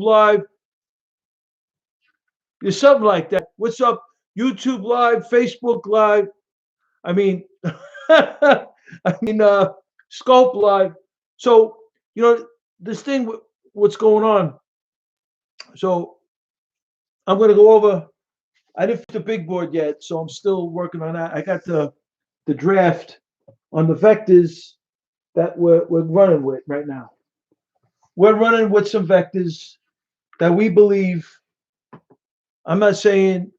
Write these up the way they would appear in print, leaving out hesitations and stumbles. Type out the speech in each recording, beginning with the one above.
Live. There's something like that. What's up? YouTube Live, Facebook Live. I mean, I Scope Live. So this thing. What's going on? So I'm going to go over. I didn't fit the big board yet, so I'm still working on that. I got the draft on the vectors that we're running with right now. We're running with some vectors that we believe. I'm not saying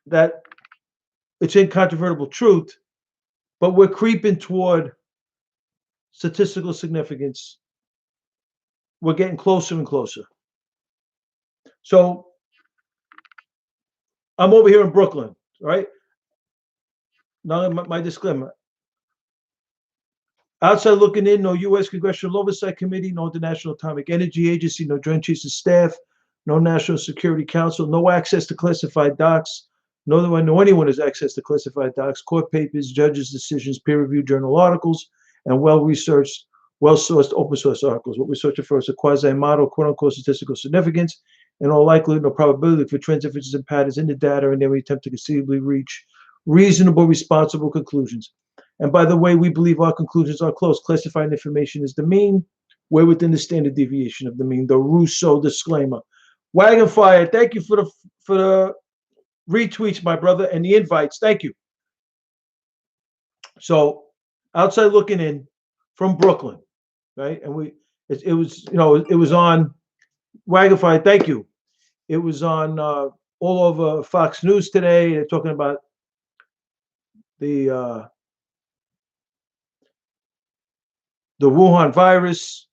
that it's incontrovertible truth, but we're creeping toward statistical significance. We're getting closer and closer. So I'm over here in Brooklyn, right? Now my disclaimer. Outside looking in, no U.S. Congressional Oversight Committee, no International Atomic Energy Agency, no Joint Chiefs of Staff, no National Security Council, no access to classified docs. No one, no anyone has access to classified docs, court papers, judges' decisions, peer-reviewed journal articles, and well-researched, well-sourced open source articles. What we're searching for is a quasi-model, quote-unquote, statistical significance, in all likelihood, no probability for trends, differences, and patterns in the data, and then we attempt to conceivably reach reasonable, responsible conclusions. And by the way, we believe our conclusions are close. Classified information is the mean. We're within the standard deviation of the mean. The Russo disclaimer. Wagon Fire, thank you for the retweets, my brother, and the invites. Thank you. So, outside looking in from Brooklyn, right? And it was on Wagon Fire. Thank you. It was on all over Fox News today. They're talking about the Wuhan virus,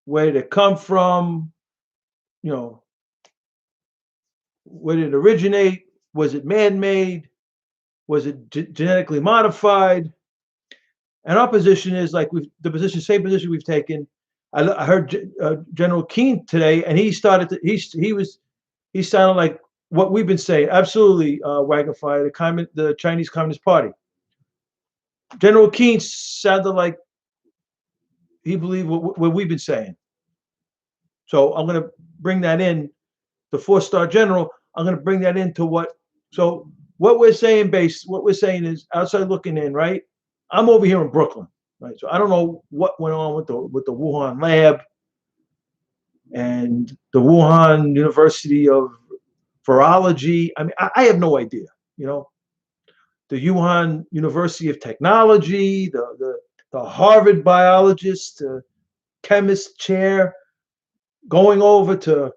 where did it come from? Where did it originate? Was it man-made? Was it genetically modified? And our position is like same position we've taken. I heard General Keane today, and he sounded like what we've been saying. Absolutely, Wagon Fire, the Chinese Communist Party. General Keane sounded like he believed what we've been saying. So I'm going to bring that in, the 4-star general. I'm going to bring that into what we're saying is outside looking in, right? I'm over here in Brooklyn, right? So I don't know what went on with the Wuhan lab and the Wuhan University of Virology. I mean, I have no idea, The Wuhan University of Technology, the Harvard biologist, chemist chair, going over to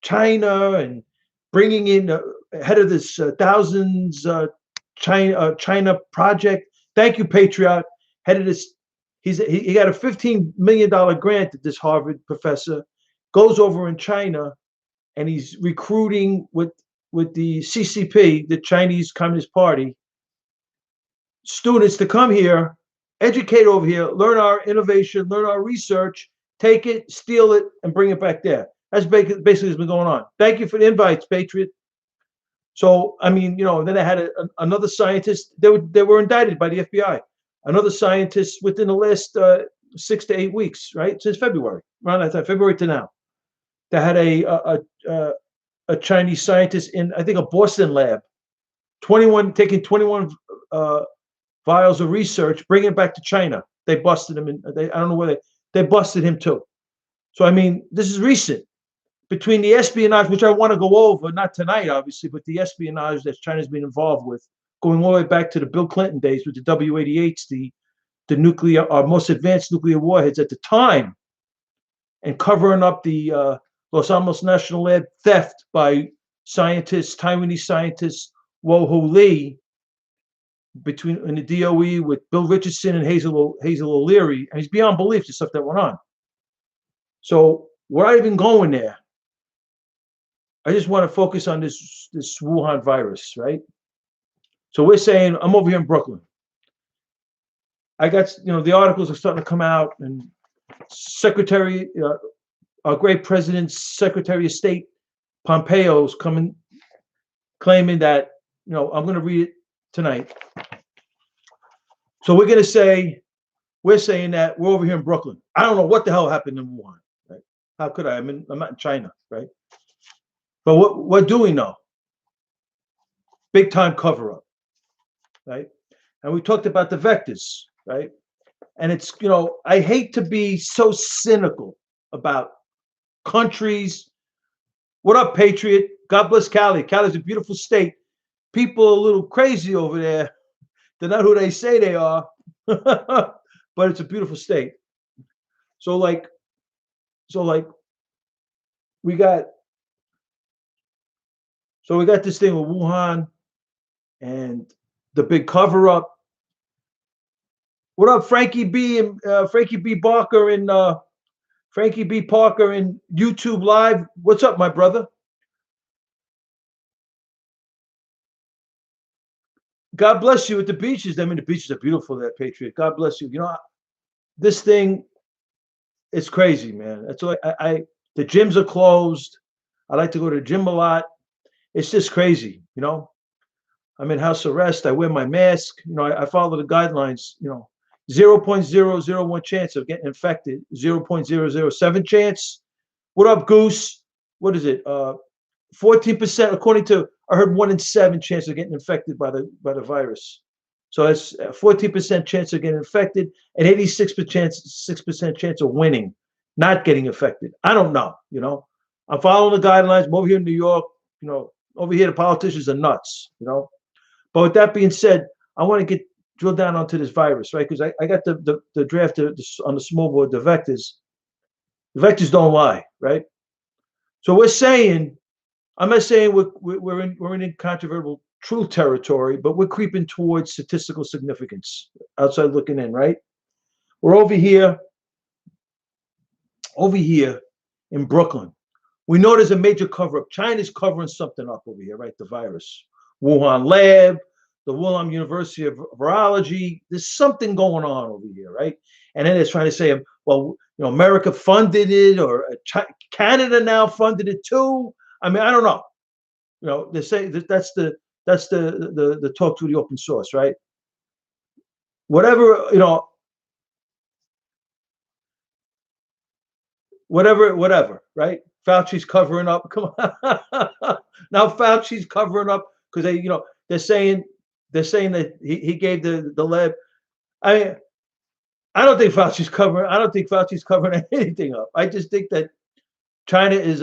China and bringing in head of this thousands China project. Thank you, Patriot. Head of this, he got a $15 million grant that this Harvard professor goes over in China, and he's recruiting with the CCP, the Chinese Communist Party, students to come here, educate over here, learn our innovation, learn our research, take it, steal it, and bring it back there. That's basically what's been going on. Thank you for the invites, Patriot. So, I mean, then I had another scientist. They were indicted by the FBI. Another scientist within the last 6 to 8 weeks, right? Since February, around that time, February to now. They had a Chinese scientist in, I think, a Boston lab, taking 21 vials of research, bringing it back to China. They busted him, I don't know where they busted him too. So, I mean, this is recent. Between the espionage, which I want to go over, not tonight, obviously, but the espionage that China's been involved with, going all the way back to the Bill Clinton days with the W-88s, the nuclear, our most advanced nuclear warheads at the time, and covering up the Los Alamos National Lab theft by Taiwanese scientists, Wo-Ho Lee, in the DOE with Bill Richardson and Hazel O'Leary, and it's beyond belief the stuff that went on. So we're not even going there. I just want to focus on this Wuhan virus, right? So we're saying, I'm over here in Brooklyn. I got, the articles are starting to come out, and our great president's Secretary of State, Pompeo's claiming that, I'm going to read it tonight. So we're saying that we're over here in Brooklyn. I don't know what the hell happened in Wuhan. Right? How could I? I'm not in China, right? But what do we know? Big time cover up, right? And we talked about the vectors, right? And it's, I hate to be so cynical about countries. What up, Patriot? God bless Cali. Cali's a beautiful state. People are a little crazy over there. They're not who they say they are, but it's a beautiful state. So like, so like, we got we got this thing with Wuhan and the big cover up. What up, Frankie B and Frankie B Barker and Frankie B Parker in YouTube Live? What's up, my brother? God bless you at the beaches. I mean, the beaches are beautiful there, Patriot. God bless you. This thing is crazy, man. That's all I the gyms are closed. I like to go to the gym a lot. It's just crazy, I'm in house arrest. I wear my mask. I follow the guidelines. 0.001 chance of getting infected. 0.007 chance. What up, Goose? What is it? 14%, according to, I heard 1 in 7 chance of getting infected by the virus. So that's a 14% chance of getting infected and 86% chance of winning, not getting infected. I don't know. I'm following the guidelines. I'm over here in New York. Over here the politicians are nuts. But with that being said, I want to get drill down onto this virus, right? Because I got the draft on the small board, the vectors. The vectors don't lie, right? So we're saying, I'm not saying we're in incontrovertible truth territory, but we're creeping towards statistical significance. Outside looking in, right? We're over here in Brooklyn. We know there's a major cover up. China's covering something up over here, right? The virus. Wuhan lab, the Wuhan University of Virology. There's something going on over here, right? And then they're trying to say, well, America funded it, or Canada now funded it too. I mean, I don't know. They say that's the talk through the open source, right? Whatever, whatever, right? Fauci's covering up. Come on, now Fauci's covering up because they're saying that he gave the lab. I mean, I don't think Fauci's covering. I don't think Fauci's covering anything up. I just think that China is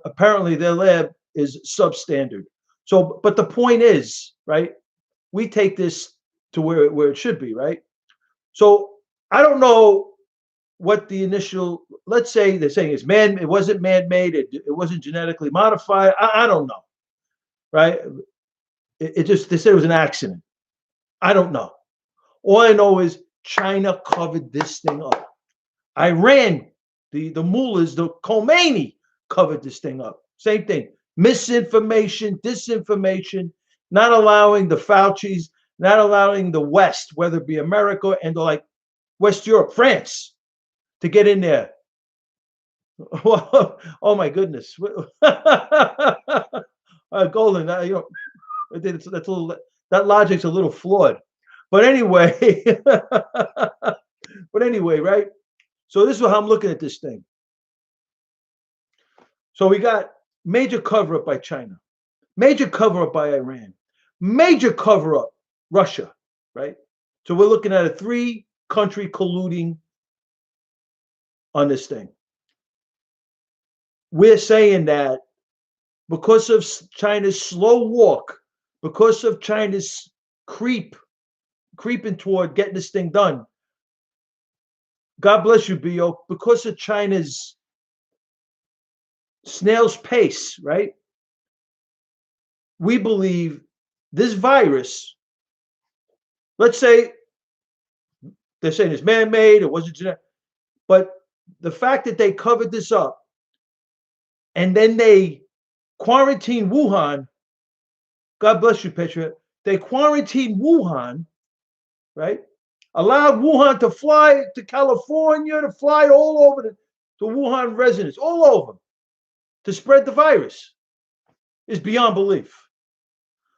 apparently their lab is substandard. So, but the point is, right? We take this to where it should be, right? So I don't know what the initial, let's say they're saying it wasn't man-made, it wasn't genetically modified. I don't know, right? It just, they said it was an accident. I don't know. All I know is China covered this thing up. Iran, the mullahs, the Khomeini covered this thing up. Same thing. Misinformation, disinformation, not allowing the Fauci's, not allowing the West, whether it be America and like West Europe, France, to get in there. Oh my goodness. Golden, that's a little, that logic's a little flawed. But anyway, right? So this is how I'm looking at this thing. So we got major cover up by China, major cover up by Iran, major cover up Russia, right? So we're looking at a 3-country colluding on this thing. We're saying that because of China's slow walk, because of China's creeping toward getting this thing done. God bless you, Bio. Because of China's snail's pace, right? We believe this virus, let's say they're saying it's man-made, it wasn't genetic, but the fact that they covered this up and then they quarantined Wuhan, God bless you, Petra, they quarantined Wuhan, right? Allowed Wuhan to fly to California, to fly all over the Wuhan residents, all over, to spread the virus, is beyond belief.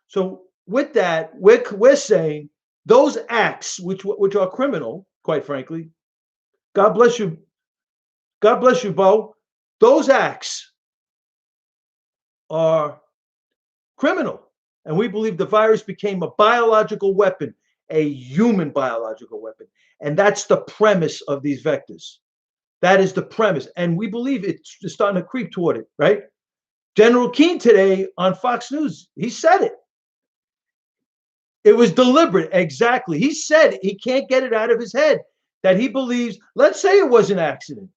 So with that, we're saying those acts, which are criminal, quite frankly, God bless you, God bless you, Bo. Those acts are criminal. And we believe the virus became a biological weapon, a human biological weapon. And that's the premise of these vectors. That is the premise. And we believe it's starting to creep toward it, right? General Keane today on Fox News, he said it. It was deliberate. Exactly. He said he can't get it out of his head that he believes, let's say it was an accident,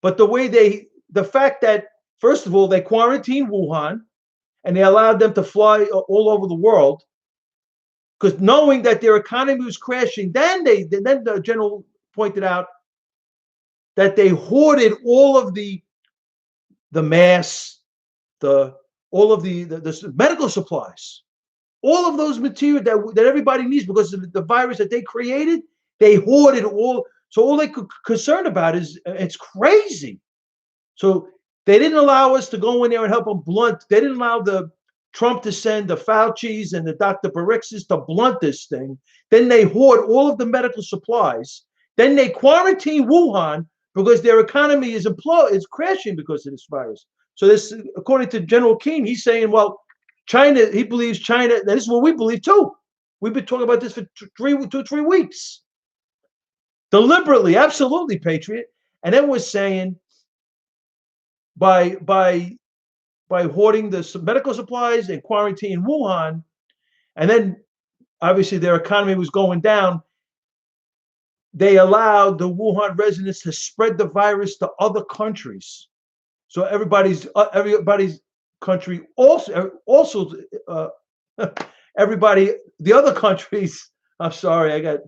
but the fact that, first of all, they quarantined Wuhan and they allowed them to fly all over the world because knowing that their economy was crashing, then the general pointed out that they hoarded all of the masks, the all of the medical supplies, all of those material that everybody needs because of the virus that they created. They hoarded all. So all they could concerned about is it's crazy. So they didn't allow us to go in there and help them blunt. They didn't allow the Trump to send the Fauci's and the Dr. Barix's to blunt this thing. Then they hoard all of the medical supplies. Then they quarantine Wuhan because their economy is crashing because of this virus. So this, according to General Keane, he's saying, well, China, he believes China, and this is what we believe too. We've been talking about this for 3 weeks. Deliberately, absolutely, Patriot. And then we're saying by hoarding the medical supplies and quarantining Wuhan, and then obviously their economy was going down, they allowed the Wuhan residents to spread the virus to other countries. So everybody's country also everybody, the other countries, I'm sorry, I got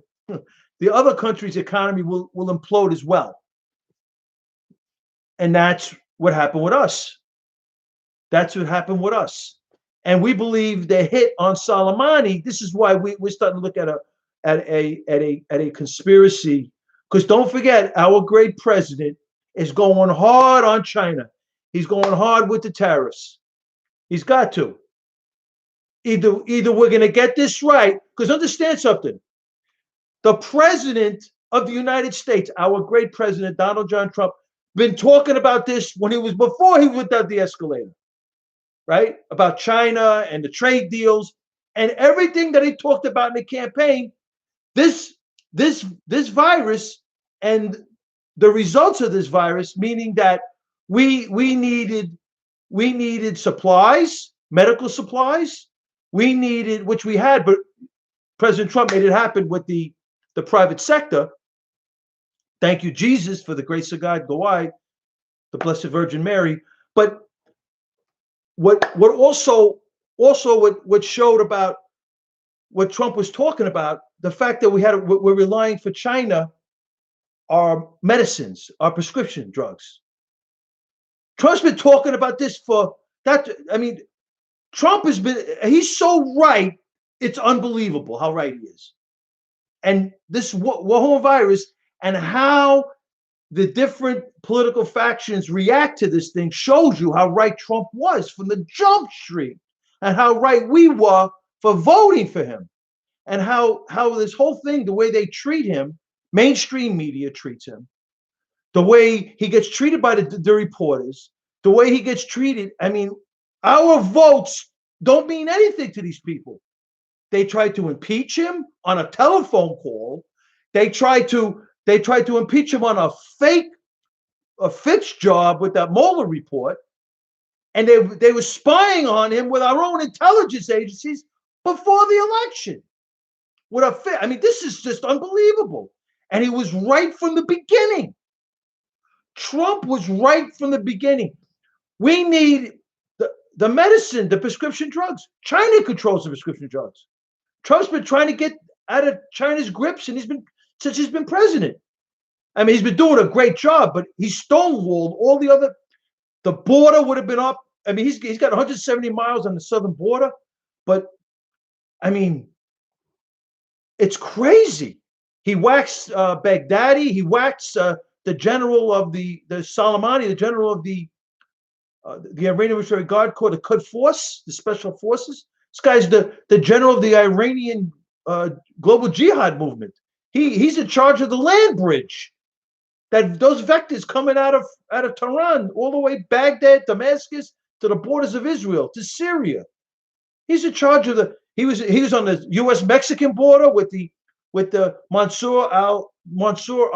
the other countries' economy will implode as well. And that's what happened with us. That's what happened with us. And we believe the hit on Soleimani, this is why we're starting to look at a conspiracy. Because don't forget, our great president is going hard on China. He's going hard with the tariffs. He's got to. Either we're going to get this right, because understand something. The president of the United States, our great president, Donald John Trump, been talking about this before he went down the escalator, right? About China and the trade deals and everything that he talked about in the campaign. This virus and the results of this virus, meaning that we needed supplies, medical supplies. We needed, which we had, but President Trump made it happen with the private sector. Thank you, Jesus, for the grace of God, go I, the Blessed Virgin Mary. But what showed about what Trump was talking about, the fact that we're relying for China, our medicines, our prescription drugs. Trump's been talking about this for that. I mean, he's so right. It's unbelievable how right he is. And this Wuhan virus and how the different political factions react to this thing shows you how right Trump was from the jump street and how right we were for voting for him and how this whole thing, the way they treat him, mainstream media treats him, the way he gets treated by the reporters, the way he gets treated. I mean, our votes don't mean anything to these people. They tried to impeach him on a telephone call. They tried to impeach him on a Fitch job with that Mueller report. And they were spying on him with our own intelligence agencies before the election. I mean, this is just unbelievable. And he was right from the beginning. Trump was right from the beginning. We need the medicine, the prescription drugs. China controls the prescription drugs. Trump's been trying to get out of China's grips, and since he's been president. I mean, he's been doing a great job, but he stonewalled all the border would have been up. I mean, he's got 170 miles on the southern border, but I mean, it's crazy. He waxed Baghdadi. He waxed the general of the Soleimani, the general of the Iranian Revolutionary Guard Corps, the Quds Force, the special forces. This guy's the general of the Iranian global jihad movement. He's in charge of the land bridge that those vectors coming out of Tehran all the way Baghdad, Damascus, to the borders of Israel, to Syria. He's in charge of the. He was on the U.S. Mexican border with the Mansour al-Abashir,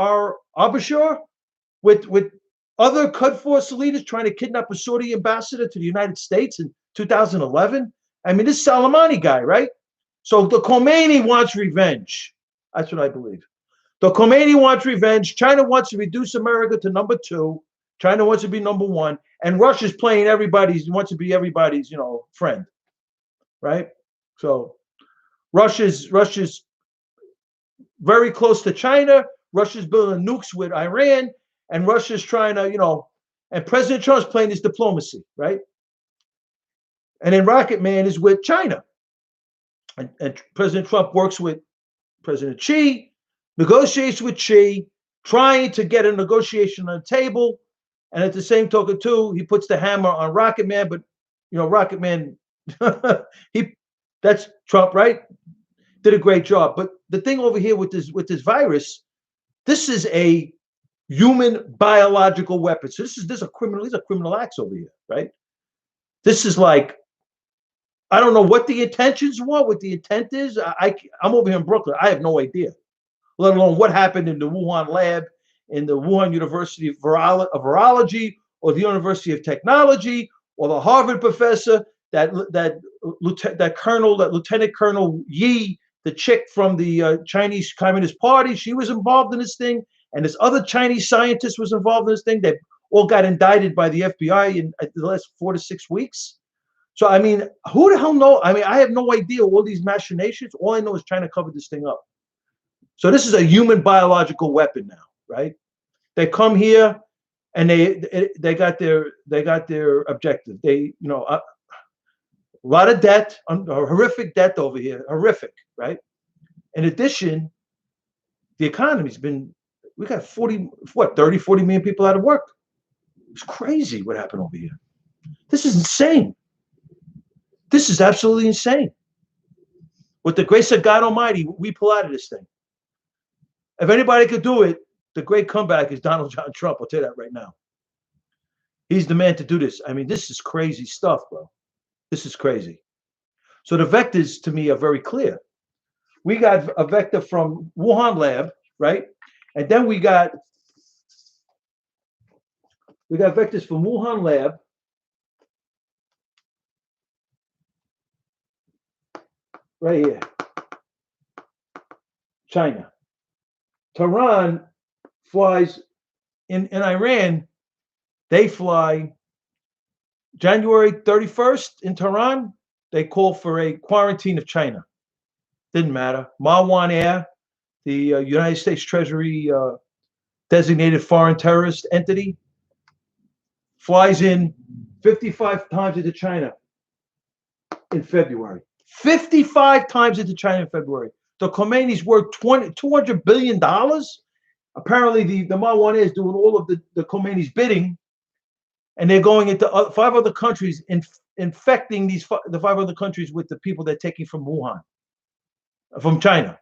with other Quds Force leaders trying to kidnap a Saudi ambassador to the United States in 2011. I mean, this Soleimani guy, right? So the Khomeini wants revenge. That's what I believe. The Khomeini wants revenge. China wants to reduce America to number two. China wants to be number one, and Russia's playing wants to be everybody's, friend, right? So Russia's very close to China. Russia's building nukes with Iran, and Russia's trying to, and President Trump's playing his diplomacy, right? And then Rocket Man is with China, and President Trump works with President Xi, negotiates with Xi, trying to get a negotiation on the table, and at the same token, too, he puts the hammer on Rocket Man, but Rocket Man, that's Trump, right? Did a great job. But the thing over here with this virus, this is a human biological weapon. So these are criminal acts over here, right? This is like, I don't know what the intentions were, what the intent is. I'm over here in Brooklyn. I have no idea, let alone what happened in the Wuhan lab, in the Wuhan University of Virology, or the University of Technology, or the Harvard professor, that Lieutenant Colonel Yi, the chick from the Chinese Communist Party. She was involved in this thing, and this other Chinese scientist was involved in this thing. They all got indicted by the FBI in the last 4 to 6 weeks. So, I mean, who the hell knows? I mean, I have no idea all these machinations. All I know is China covered this thing up. So this is a human biological weapon now, right? They come here, and they got their objective. They, a lot of debt, horrific debt over here, horrific, right? In addition, the economy's we got 30, 40 million people out of work. It's crazy what happened over here. This is insane. This is absolutely insane. With the grace of God Almighty, we pull out of this thing. If anybody could do it, the great comeback is Donald John Trump. I'll tell you that right now. He's the man to do this. I mean, this is crazy stuff, bro. This is crazy. So the vectors, to me, are very clear. We got a vector from Wuhan lab, right? And then we got vectors from Wuhan lab, right here, China. Tehran flies in Iran. They fly January 31st in Tehran. They call for a quarantine of China. Didn't matter. Marwan Air, the United States Treasury designated foreign terrorist entity, flies in 55 times into China in February. 55 times into China in February. The Khomeini's worth $200 billion. Apparently, the Marwan Air is doing all of the Khomeini's bidding, and they're going into 5 other countries, infecting the 5 other countries with the people they're taking from Wuhan, from China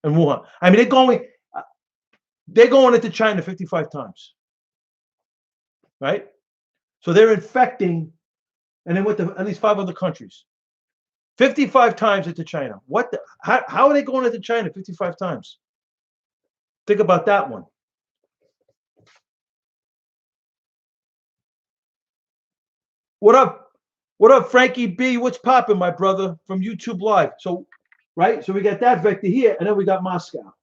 and Wuhan. I mean, they're going into China 55 times, right? So they're infecting, and then with at least 5 other countries. 55 times into China. How are they going into China 55 times? Think about that one. What up? What up, Frankie B? What's popping, my brother, from YouTube Live? So, right? So we got that vector here, and then we got Moscow,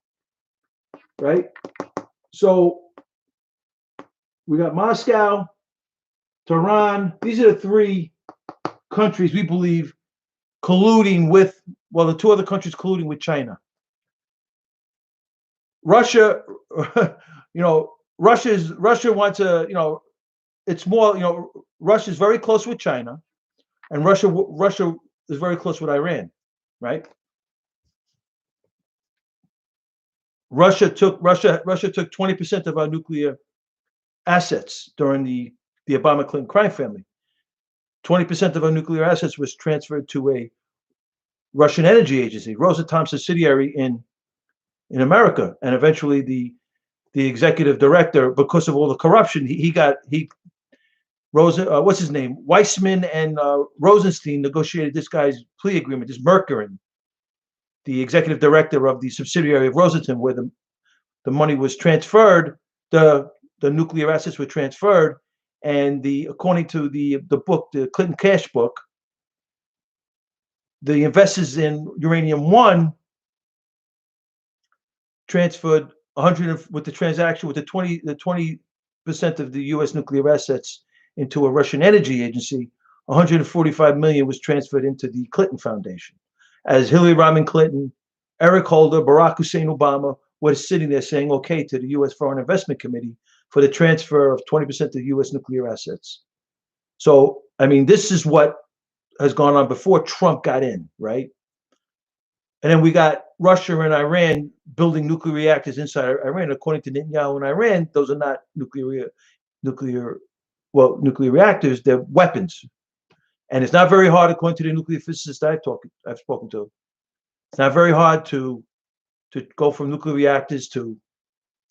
right? So we got Moscow, Tehran. These are the 3 countries we believe colluding with, the 2 other countries colluding with China. Russia, Russia wants a, it's more, Russia's very close with China, and Russia is very close with Iran, right? Russia took 20% of our nuclear assets during the Obama Clinton crime family. 20% of our nuclear assets was transferred to a Russian energy agency, Rosatom subsidiary in America, and eventually the the executive director, because of all the corruption, what's his name? Weissman and Rosenstein negotiated this guy's plea agreement, this Mercurin, the executive director of the subsidiary of Rosenstein, where the money was transferred, the nuclear assets were transferred, and according to the book, the Clinton Cash book, the investors in Uranium One transferred 100 with the transaction with the 20% of the U.S. nuclear assets into a Russian energy agency. 145 million was transferred into the Clinton Foundation, as Hillary Rodham Clinton, Eric Holder, Barack Hussein Obama was sitting there saying okay to the U.S. Foreign Investment Committee for the transfer of 20% of U.S. nuclear assets. So, I mean, this is what has gone on before Trump got in, right? And then we got Russia and Iran building nuclear reactors inside Iran. According to Netanyahu and Iran, those are not nuclear reactors, they're weapons. And it's not very hard, according to the nuclear physicists I've spoken to. It's not very hard to go from nuclear reactors to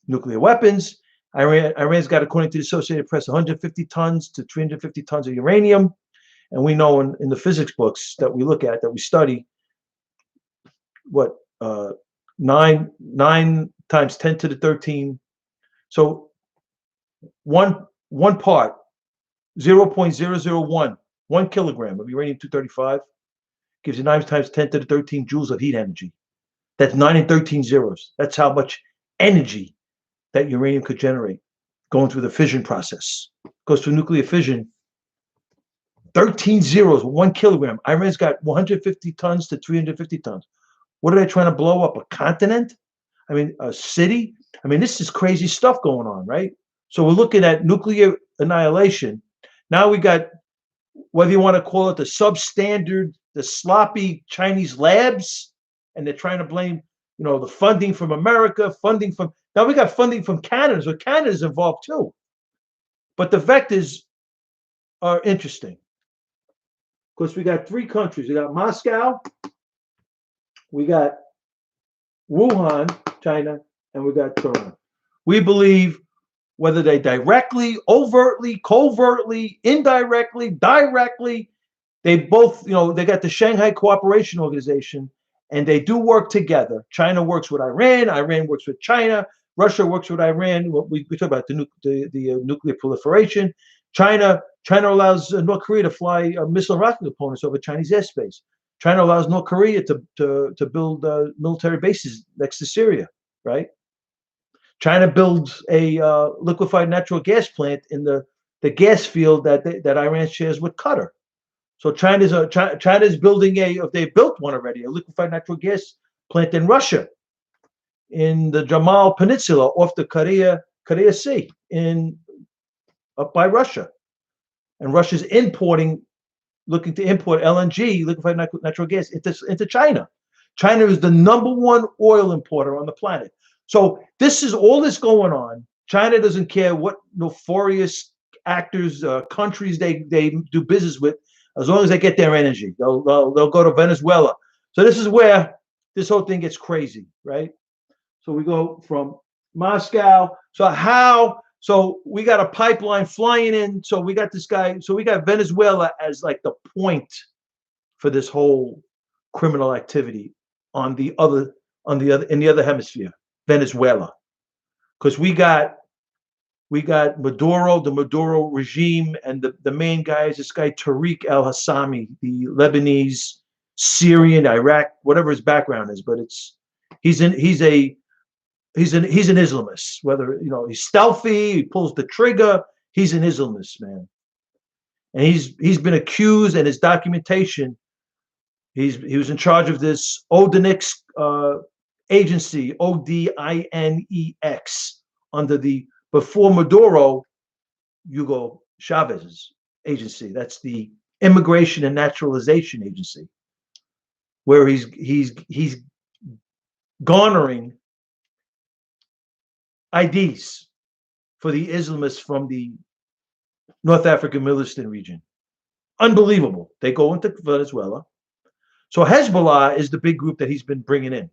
nuclear weapons. Iran's got, according to the Associated Press, 150 tons to 350 tons of uranium. And we know in the physics books that we look at, that we study, what, 9 times 10 to the 13. So one part, 0.001, 1 kilogram of uranium-235 gives you 9 times 10 to the 13 joules of heat energy. That's 9 and 13 zeros. That's how much energy that uranium could generate going through the fission process. Goes through nuclear fission. 13 zeros, 1 kilogram. Iran's got 150 tons to 350 tons. What are they trying to blow up? A continent? I mean, a city? I mean, this is crazy stuff going on, right? So we're looking at nuclear annihilation. Now we got, whether you want to call it the substandard, the sloppy Chinese labs, and they're trying to blame, the funding from America, now we got funding from Canada, so Canada's involved too. But the vectors are interesting because we got 3 countries. We got Moscow, we got Wuhan, China, and we got Tehran. We believe, whether they directly, overtly, covertly, indirectly, directly, they both, they got the Shanghai Cooperation Organization, and they do work together. China works with Iran, Iran works with China, Russia works with Iran. We talk about the nuclear proliferation. China allows North Korea to fly missile and rocket components over Chinese airspace. China allows North Korea to build military bases next to Syria, right? China builds a liquefied natural gas plant in the gas field that Iran shares with Qatar. So China's building they built one already, a liquefied natural gas plant in Russia, in the Jamal Peninsula off the Korea Sea, up by Russia. And Russia's looking to import LNG, liquefied natural gas, into China. China is the #1 oil importer on the planet. So this is all this going on. China doesn't care what nefarious actors, countries they do business with, as long as they get their energy. They'll go to Venezuela. So this is where this whole thing gets crazy, right? So we go from Moscow. So we got a pipeline flying in. So we got this guy. So we got Venezuela as like the point for this whole criminal activity in the other hemisphere, Venezuela, because we got Maduro, the Maduro regime, and the main guy is this guy Tariq al-Hassami, the Lebanese, Syrian, Iraq, whatever his background is, but he's an Islamist. Whether he's stealthy, he pulls the trigger, he's an Islamist, man. And he's been accused, and his documentation, he was in charge of this Odinex agency, ODINEX, under before Maduro, Hugo Chavez's agency. That's the Immigration and Naturalization Agency, where he's garnering IDs for the Islamists from the North African Middle Eastern region. Unbelievable. They go into Venezuela. So Hezbollah is the big group that he's been bringing in.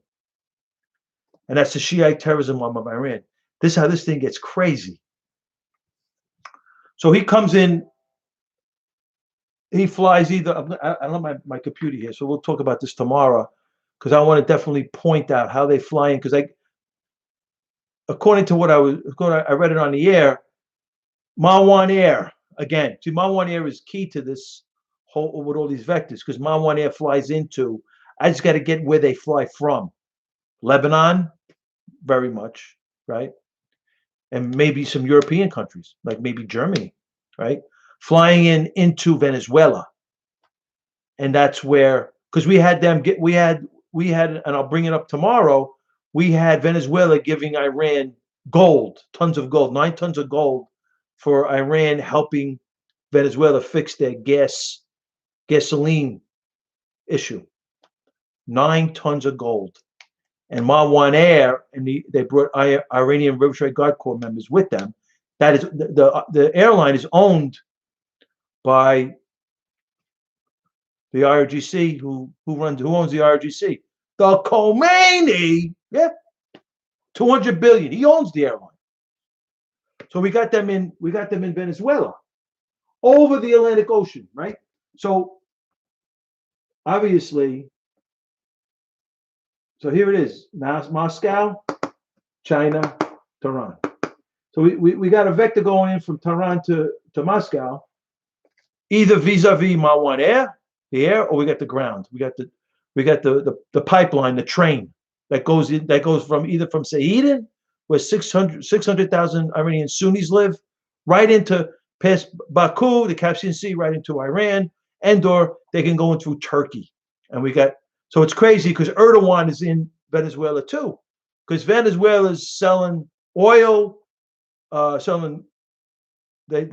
And that's the Shiite terrorism arm of Iran. This is how this thing gets crazy. So he comes in, he flies either, I don't have my computer here, so we'll talk about this tomorrow, because I want to definitely point out how they fly in, because according to what I read it on the air, Ma1 Air, again, see, Ma1 Air is key to this whole, with all these vectors, because Ma1 Air flies into, I just got to get where they fly from. Lebanon, very much, right? And maybe some European countries, like maybe Germany, right? Flying into Venezuela. And that's where, because we had, and I'll bring it up tomorrow, we had Venezuela giving Iran gold, tons of gold, 9 tons of gold for Iran, helping Venezuela fix their gasoline issue. 9 tons of gold. And Ma1 Air, and they brought Iranian Revolutionary Guard Corps members with them. That is, the airline is owned by the IRGC. Who owns the IRGC? The Khomeini. Yeah, 200 billion. He owns the airline. So we got them in Venezuela, over the Atlantic Ocean, right? So obviously, so here it is. Moscow, China, Tehran. So we got a vector going in from Tehran to Moscow, either vis-a-vis Ma1 Air, the air, or we got the ground. We got the pipeline, the train that goes from either from Sahedin, where 600,000 Iranian Sunnis live, right into past Baku, the Caspian Sea, right into Iran, or they can go in through Turkey. And so it's crazy because Erdogan is in Venezuela too, because Venezuela is selling oil, selling. They I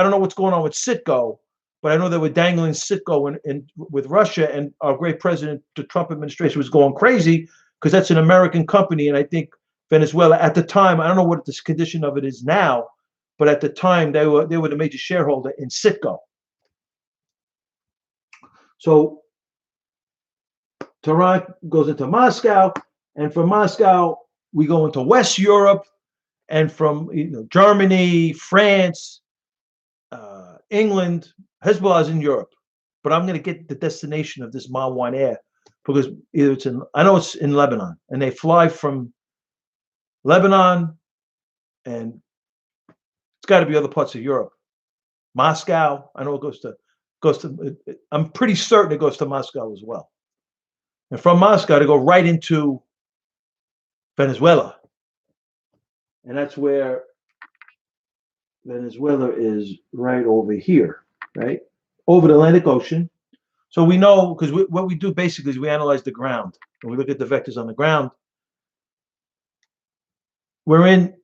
don't know what's going on with Citgo, but I know they were dangling Citgo with Russia, and our great president, the Trump administration, was going crazy because that's an American company, and I think Venezuela at the time, I don't know what the condition of it is now, but at the time they were the major shareholder in Citgo. So Tehran goes into Moscow, and from Moscow we go into West Europe, and from Germany, France, England. Hezbollah is in Europe, but I'm going to get the destination of this Ma1 Air because I know it's in Lebanon, and they fly from Lebanon, and it's got to be other parts of Europe. Moscow, I know it goes to. I'm pretty certain it goes to Moscow as well, and from Moscow to go right into Venezuela, and that's where Venezuela is, right over here, right over the Atlantic Ocean. So we know, because what we do basically is we analyze the ground, and we look at the vectors on the ground. We're in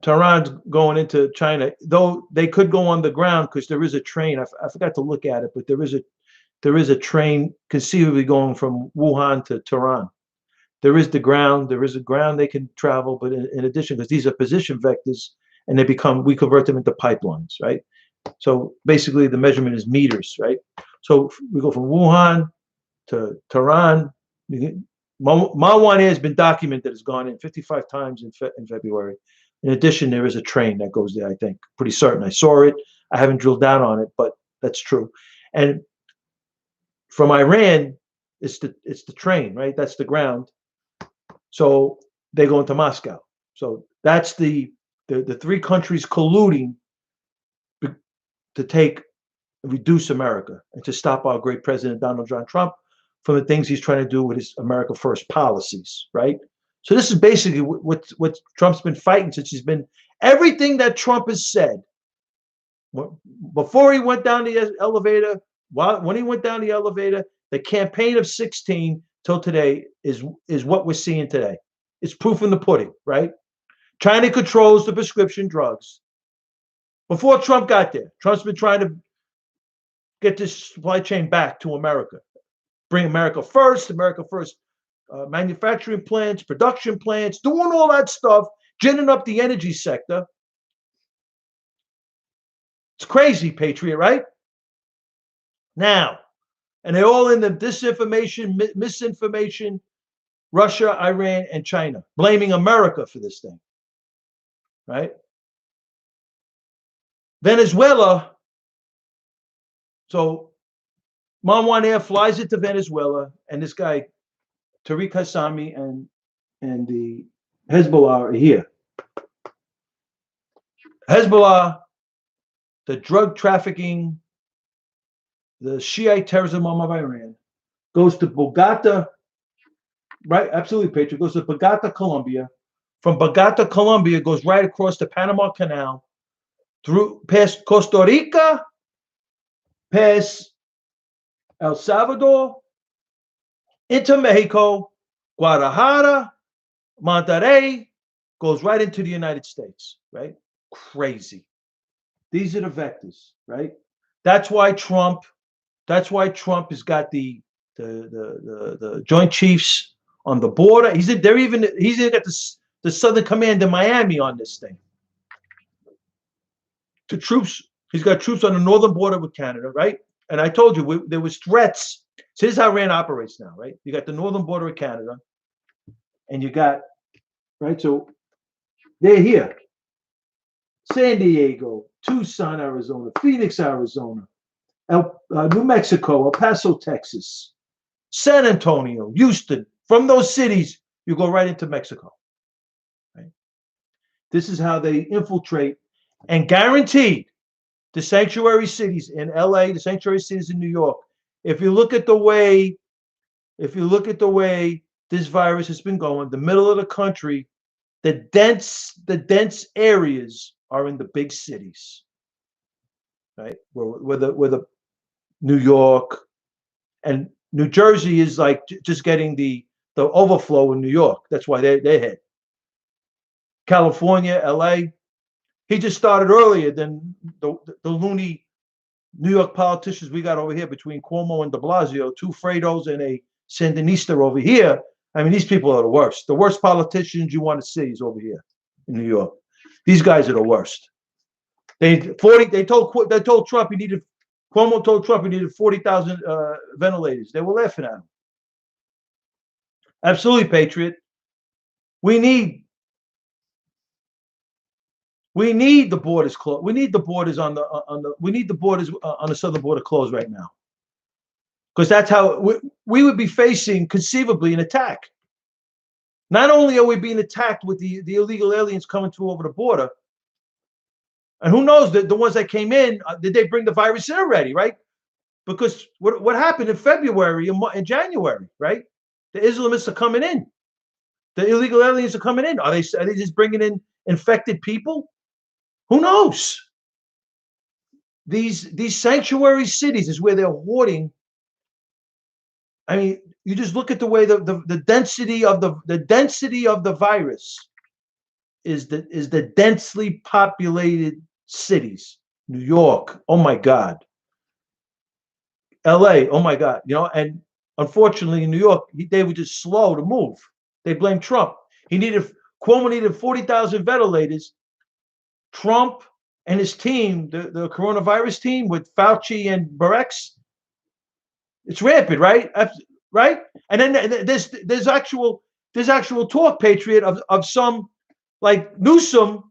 Tehran going into China, though they could go on the ground because there is a train. I forgot to look at it, but there is a train conceivably going from Wuhan to Tehran. There is the ground. There is a ground they can travel, but in addition, because these are position vectors, and we convert them into pipelines, right? So basically, the measurement is meters, right? So we go from Wuhan to Tehran. Ma1 Air has been documented, has gone in 55 times in February. In addition, there is a train that goes there, I think. Pretty certain. I saw it. I haven't drilled down on it, but that's true. And from Iran, it's the train, right? That's the ground. So they go into Moscow. So that's the 3 countries colluding to reduce America and to stop our great president, Donald John Trump, from the things he's trying to do with his America First policies, right? So this is basically what Trump's been fighting since everything that Trump has said. Before he went down the elevator, when he went down the elevator, the campaign of 16 till today is what we're seeing today. It's proof in the pudding, right? China controls the prescription drugs. Before Trump got there, Trump's been trying to get this supply chain back to America. Bring America first manufacturing plants, production plants, doing all that stuff, ginning up the energy sector. It's crazy, Patriot, right? Now, and they're all in the disinformation, misinformation, Russia, Iran, and China, blaming America for this thing, right? Venezuela. So Marwan Air flies into Venezuela, and this guy Tariq Hassami and the Hezbollah are here. Hezbollah, the drug trafficking, the Shiite terrorism arm of Iran, goes to Bogota, right? Absolutely, Patriot. Goes to Bogota, Colombia. From Bogota, Colombia, goes right across the Panama Canal, through past Costa Rica, past El Salvador, into Mexico, Guadalajara, Monterrey, goes right into the United States, right? Crazy. These are the vectors, right? That's why Trump has got the Joint Chiefs on the border. He's even got the Southern Command in Miami on this thing. The troops, he's got troops on the northern border with Canada, right? And I told you there was threats. So here's how Iran operates now, right? You got the northern border of Canada, and you got, right? So they're here. San Diego, Tucson, Arizona, Phoenix, Arizona, New Mexico, El Paso, Texas, San Antonio, Houston. From those cities, you go right into Mexico. Right? This is how they infiltrate, and guaranteed the sanctuary cities in LA, the sanctuary cities in New York. If you look at the way this virus has been going, the middle of the country, the dense areas are in the big cities, right? Where the New York and New Jersey is like just getting the overflow in New York. That's why they hit. California, LA. He just started earlier than the loony New York politicians we got over here between Cuomo and de Blasio, two Fredos and a Sandinista over here. I mean, these people are the worst. The worst politicians you want to see is over here in New York. These guys are the worst. They told Trump he needed. Cuomo told Trump he needed 40,000 ventilators. They were laughing at him. Absolutely, Patriot. We need the borders closed. We need the borders on the southern border closed right now, because that's how we would be facing conceivably an attack. Not only are we being attacked with the illegal aliens coming through over the border, and who knows, the ones that came in, did they bring the virus in already, right? Because what happened in February and January, right? The Islamists are coming in. The illegal aliens are coming in. Are they just bringing in infected people? Who knows? These sanctuary cities is where they're hoarding. I mean, you just look at the way the density of the virus is the densely populated cities. New York, oh my God. LA, oh my God. And unfortunately in New York, they were just slow to move. They blamed Trump. Cuomo needed 40,000 ventilators. Trump and his team, the coronavirus team with Fauci and Barex, it's rampant, right? Right? And then there's actual talk, Patriot, of some, like Newsom.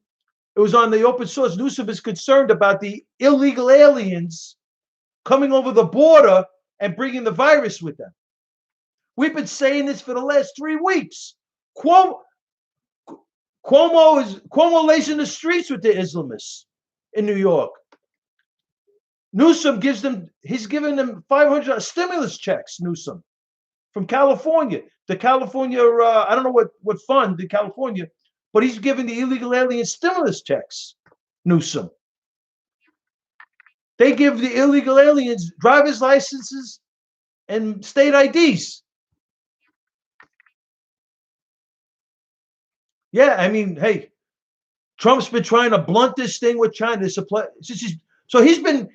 It was on the open source. Newsom is concerned about the illegal aliens coming over the border and bringing the virus with them. We've been saying this for the last 3 weeks. Cuomo lays in the streets with the Islamists in New York. Newsom he's giving them 500 stimulus checks, Newsom, from California. The California, I don't know what fund in California, but he's giving the illegal alien stimulus checks, Newsom. They give the illegal aliens driver's licenses and state IDs. Yeah, I mean, hey, Trump's been trying to blunt this thing with China. So he's been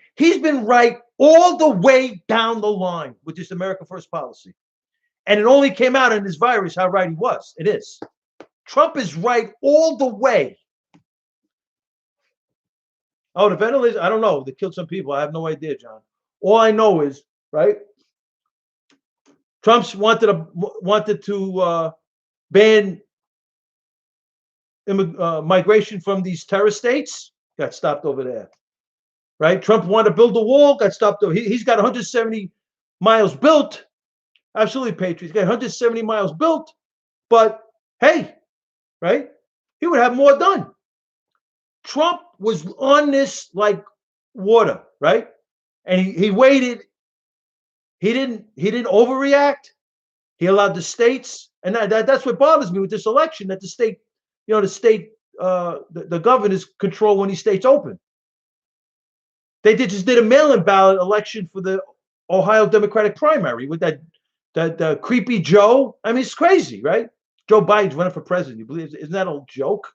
right all the way down the line with this America First policy. And it only came out in this virus how right he was. It is. Trump is right all the way. Oh, the ventilators, I don't know. They killed some people. I have no idea, John. All I know is, right, Trump's wanted to ban migration from these terrorist states. Got stopped over there, right? Trump wanted to build a wall. Got stopped over. He's got 170 miles built. Absolutely, Patriots. He's got 170 miles built. But hey, right? He would have more done. Trump was on this like water, right? And he waited. He didn't overreact. He allowed the states, and that's what bothers me with this election, that the state, the governors control when these states open. They just did a mail-in ballot election for the Ohio Democratic primary with that creepy Joe. I mean, it's crazy, right? Joe Biden's running for president. You believe? Isn't that a joke?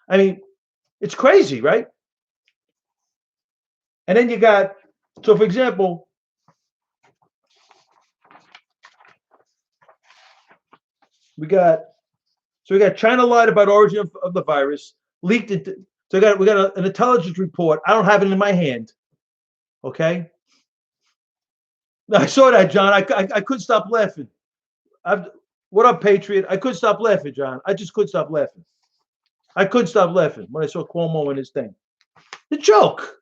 I mean, it's crazy, right? And then you got, so for example, we got China lied about origin of the virus, leaked it. So we got an intelligence report. I don't have it in my hand. Okay. I saw that, John. I couldn't stop laughing. What up, Patriot? I couldn't stop laughing, John. I just couldn't stop laughing. I couldn't stop laughing when I saw Cuomo in his thing. The joke.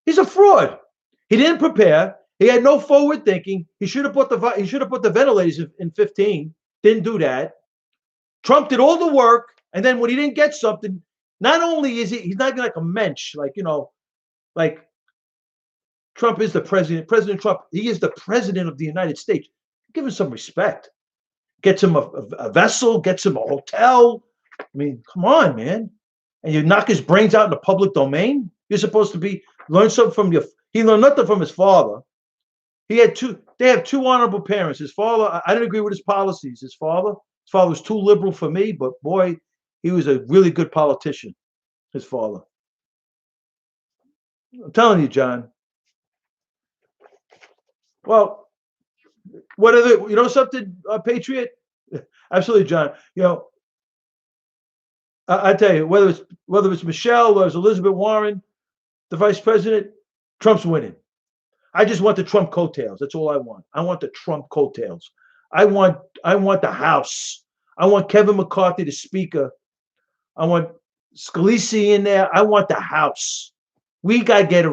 He's a fraud. He didn't prepare. He had no forward thinking. He should have put the ventilators in 15. Didn't do that. Trump did all the work, and then when he didn't get something, not only is he's not like a mensch, like Trump is the president. President Trump, he is the president of the United States. Give him some respect. Gets him a vessel, gets him a hotel. I mean, come on, man. And you knock his brains out in the public domain? You're supposed to learn something from he learned nothing from his father. They have two honorable parents. His father, I didn't agree with his policies. His father was too liberal for me, but boy, he was a really good politician, his father. I'm telling you, John. Well, what are the, something, Patriot? Absolutely, John. I tell you, whether it's Michelle, whether it's Elizabeth Warren, the vice president, Trump's winning. I just want the Trump coattails. That's all I want. I want the Trump coattails. I want the House. I want Kevin McCarthy, the Speaker. I want Scalise in there. I want the House. We gotta get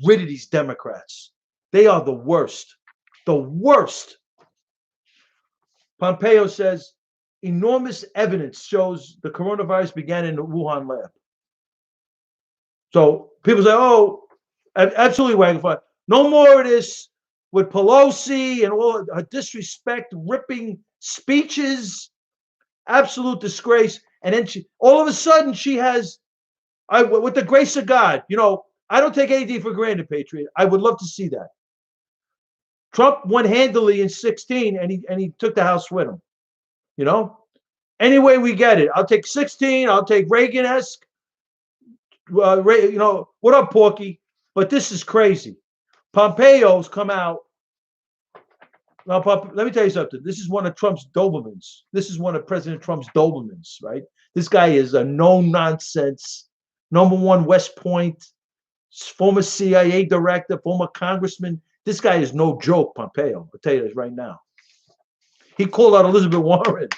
rid of these Democrats. They are the worst. The worst. Pompeo says enormous evidence shows the coronavirus began in the Wuhan lab. So people say, "Oh, absolutely, Wagon. No more of this with Pelosi and all her disrespect, ripping speeches, absolute disgrace." And then all of a sudden, she has, with the grace of God, I don't take anything for granted, Patriot. I would love to see that. Trump won handily in 16, and he took the House with him. Any way we get it, I'll take 16. I'll take Reagan-esque. What up, Porky? But this is crazy. Pompeo's come out. Now, let me tell you something. This is one of Trump's Dobermans. This is one of President Trump's Dobermans, right? This guy is a no-nonsense, #1 West Point, former CIA director, former congressman. This guy is no joke, Pompeo. I'll tell you this right now. He called out Elizabeth Warren.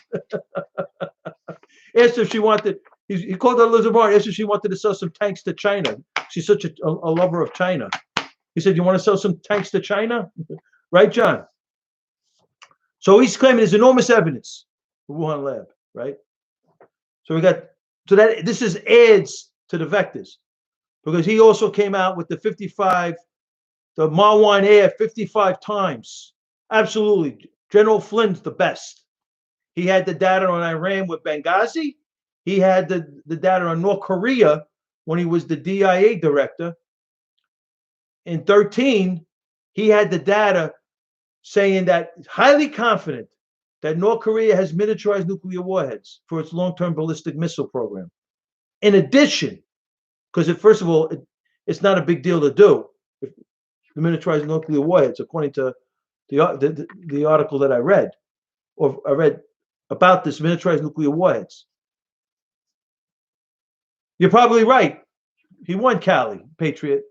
Asked if she wanted. He called out Elizabeth Warren. Asked if she wanted to sell some tanks to China. She's such a lover of China. He said, "You want to sell some tanks to China?" Right, John? So he's claiming there's enormous evidence for Wuhan lab, right? So this is adds to the vectors, because he also came out with the 55, the Marwan Air 55 times. Absolutely. General Flynn's the best. He had the data on Iran with Benghazi. He had the data on North Korea when he was the DIA director. In 13, he had the data saying that highly confident that North Korea has miniaturized nuclear warheads for its long-term ballistic missile program. In addition, because first of all, it's not a big deal to do, the miniaturized nuclear warheads, according to the article that I read about this miniaturized nuclear warheads. You're probably right. He won, Patriot.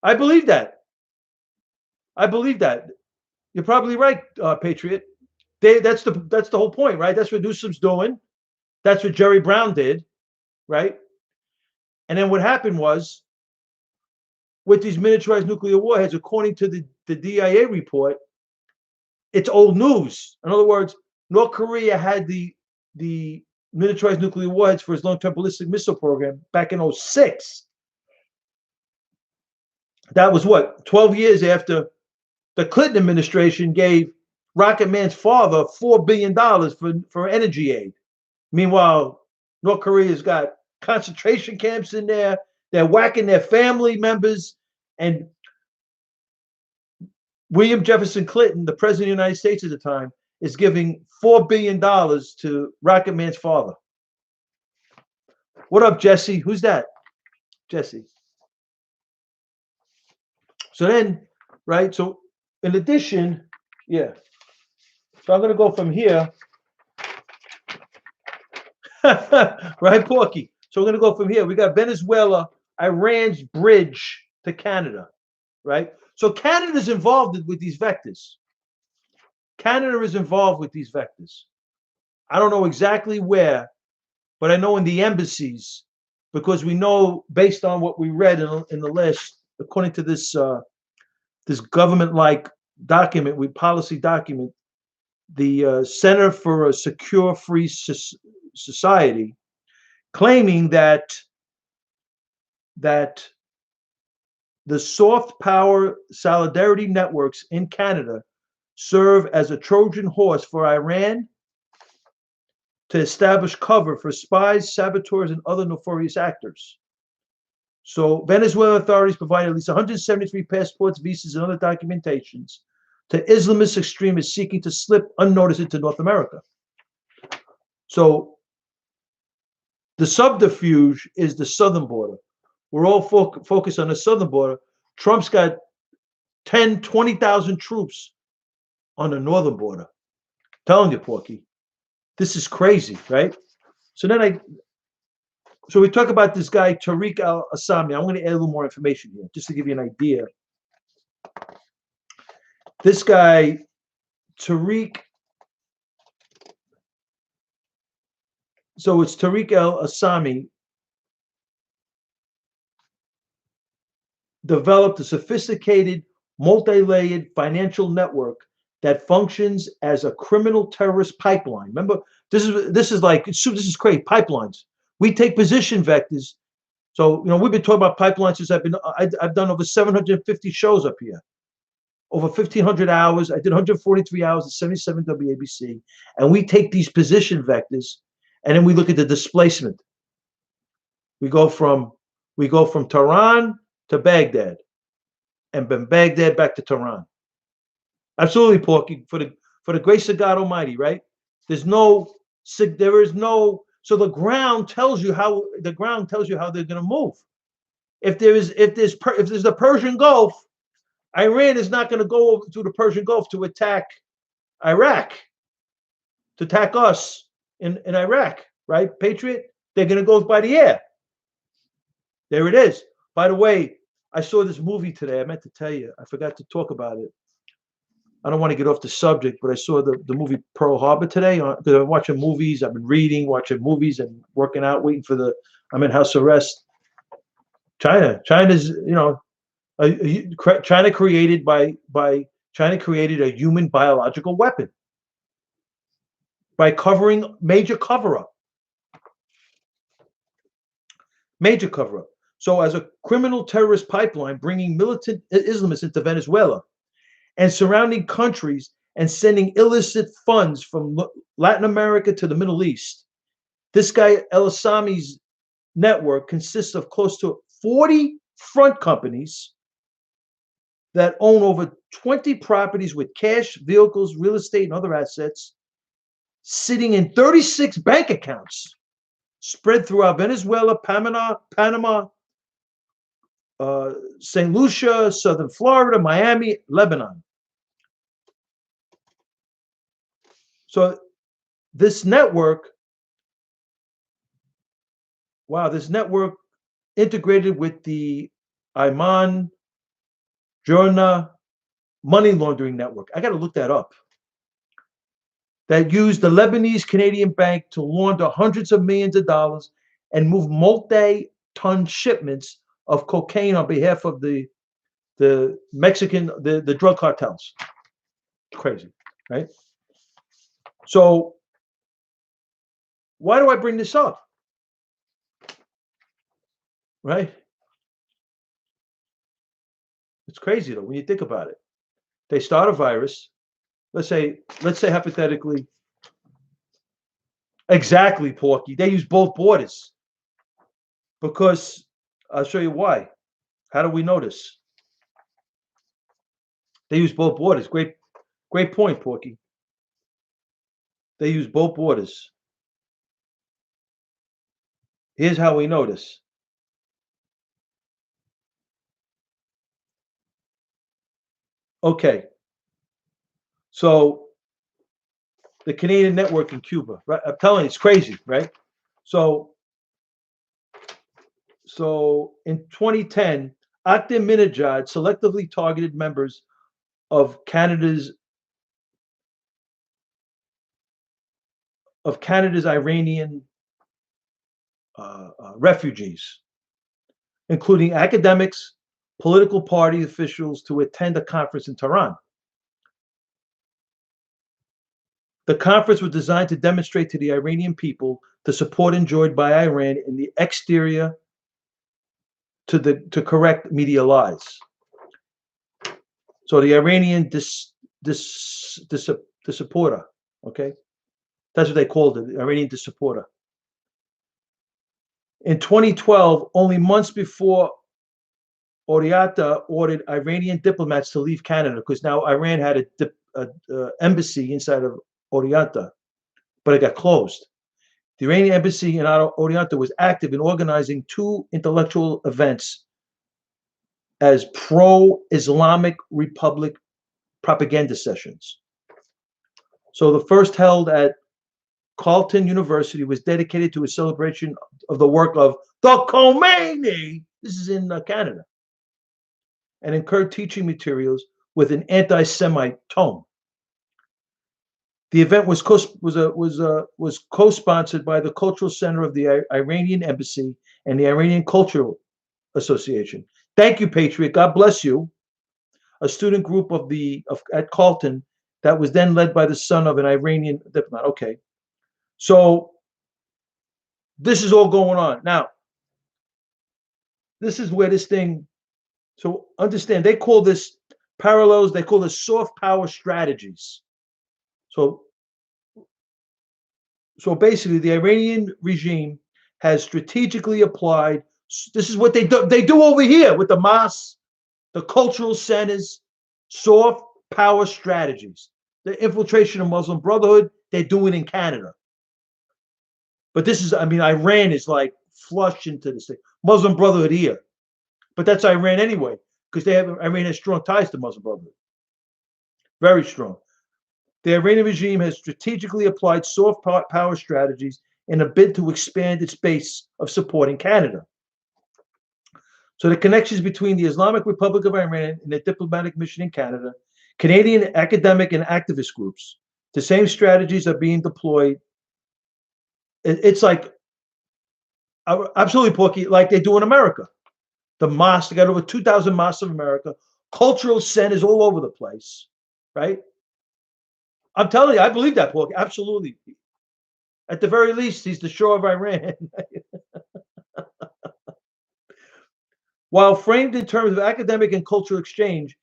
I believe that. You're probably right, Patriot. That's the whole point, right? That's what Newsom's doing. That's what Jerry Brown did, right? And then what happened was with these miniaturized nuclear warheads, according to the DIA report, it's old news. In other words, North Korea had the miniaturized nuclear warheads for its long-term ballistic missile program back in '06. That was what, 12 years after the Clinton administration gave Rocket Man's father $4 billion for energy aid. Meanwhile, North Korea's got concentration camps in there. They're whacking their family members. And William Jefferson Clinton, the president of the United States at the time, is giving $4 billion to Rocket Man's father. What up, Jesse? Who's that? Jesse. So then, right? So in addition, yeah. So I'm going to go from here. Right, Porky? So we're going to go from here. We got Venezuela, Iran's bridge to Canada, right? So Canada's involved with these vectors. Canada is involved with these vectors. I don't know exactly where, but I know in the embassies, because we know based on what we read in the list, according to this this government-like document, policy document, the Center for a Secure Free Society, claiming that the soft power solidarity networks in Canada serve as a Trojan horse for Iran to establish cover for spies, saboteurs, and other nefarious actors. So Venezuelan authorities provided at least 173 passports, visas, and other documentations to Islamist extremists seeking to slip unnoticed into North America. So the subterfuge is the southern border. We're all focused on the southern border. Trump's got 10, 20,000 troops on the northern border. I'm telling you, Porky, this is crazy, right? So we talk about this guy, Tariq al-Assami. I'm going to add a little more information here, just to give you an idea. This guy, Tariq, so it's Tariq al-Assami, developed a sophisticated, multi-layered financial network that functions as a criminal terrorist pipeline. Remember, this is crazy. Pipelines. We take position vectors. So we've been talking about pipelines since I've done over 750 shows up here, over 1,500 hours. I did 143 hours at 77 WABC, and we take these position vectors, and then we look at the displacement. We go from Tehran to Baghdad, and from Baghdad back to Tehran. Absolutely, Porky. For the grace of God Almighty, right? There is no. So the ground tells you how they're going to move. If there's the Persian Gulf, Iran is not going to go over to the Persian Gulf to attack Iraq, to attack us in Iraq, right? Patriot. They're going to go by the air. There it is. By the way, I saw this movie today. I meant to tell you. I forgot to talk about it. I don't want to get off the subject, but I saw the movie Pearl Harbor today because I've been watching movies. I've been reading, watching movies, and working out, waiting for I'm in house arrest. China's, China created China created a human biological weapon by covering major cover-up. Major cover-up. So as a criminal terrorist pipeline, bringing militant Islamists into Venezuela and surrounding countries and sending illicit funds from Latin America to the Middle East. This guy, El-Assami's network consists of close to 40 front companies that own over 20 properties with cash, vehicles, real estate, and other assets sitting in 36 bank accounts spread throughout Venezuela, Panama, St. Lucia, Southern Florida, Miami, Lebanon. So this network, integrated with the Ayman Journa money laundering network. I got to look that up. That used the Lebanese Canadian bank to launder hundreds of millions of dollars and move multi-ton shipments of cocaine on behalf of the Mexican the drug cartels. Crazy, right? So why do I bring this up? Right? It's crazy though when you think about it. They start a virus. Let's say hypothetically, exactly, Porky. They use both borders because I'll show you why. How do we know this? They use both borders. Great point, Porky. They use both borders. Here's how we know this. Okay, so the Canadian network in Cuba, right? I'm telling you, it's crazy, right? So, so in 2010, Ahmadinejad selectively targeted members of Canada's Iranian refugees, including academics, political party officials, to attend a conference in Tehran. The conference was designed to demonstrate to the Iranian people the support enjoyed by Iran in the exterior to correct media lies. So the Iranian supporter, okay, that's what they called it, the Iranian supporter. In 2012, only months before Oriata ordered Iranian diplomats to leave Canada, because now Iran had a embassy inside of Oriata, but it got closed. The Iranian embassy in Oriata was active in organizing two intellectual events as pro-Islamic Republic propaganda sessions. So the first, held at Carleton University, was dedicated to a celebration of the work of the Khomeini. This is in Canada, and incurred teaching materials with an anti-Semite tone. The event was co-sponsored by the Cultural Center of the Iranian Embassy and the Iranian Cultural Association. Thank you, Patriot. God bless you. A student group at Carleton that was then led by the son of an Iranian diplomat. Okay, so this is all going on now. This is where this thing. So understand, they call this parallels. They call this soft power strategies. So basically, the Iranian regime has strategically applied. This is what they do. They do over here with the mosques, the cultural centers, soft power strategies. The infiltration of Muslim Brotherhood, they're doing in Canada. But this is, I mean, Iran is like flush into this thing. Muslim Brotherhood here. But that's Iran anyway, because Iran has strong ties to Muslim Brotherhood. Very strong. The Iranian regime has strategically applied soft power strategies in a bid to expand its base of support in Canada. So the connections between the Islamic Republic of Iran and their diplomatic mission in Canada, Canadian academic and activist groups, the same strategies are being deployed. It's like, absolutely, Porky, like they do in America. The mosques, they got over 2,000 mosques in America, cultural centers all over the place, right? I'm telling you, I believe that, Porky, absolutely. At the very least, he's the Shah of Iran. While framed in terms of academic and cultural exchange,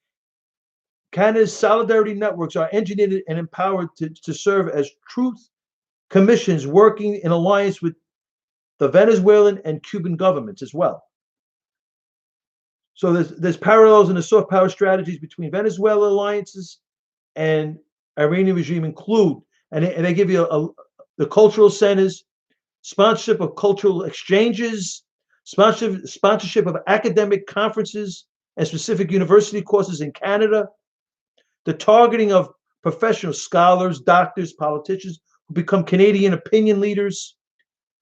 Canada's solidarity networks are engineered and empowered to serve as truth commissions working in alliance with the Venezuelan and Cuban governments as well. So there's parallels in the soft power strategies between Venezuela alliances and Iranian regime include, and they give you the cultural centers, sponsorship of cultural exchanges, sponsorship of academic conferences and specific university courses in Canada, the targeting of professional scholars, doctors, politicians who become Canadian opinion leaders,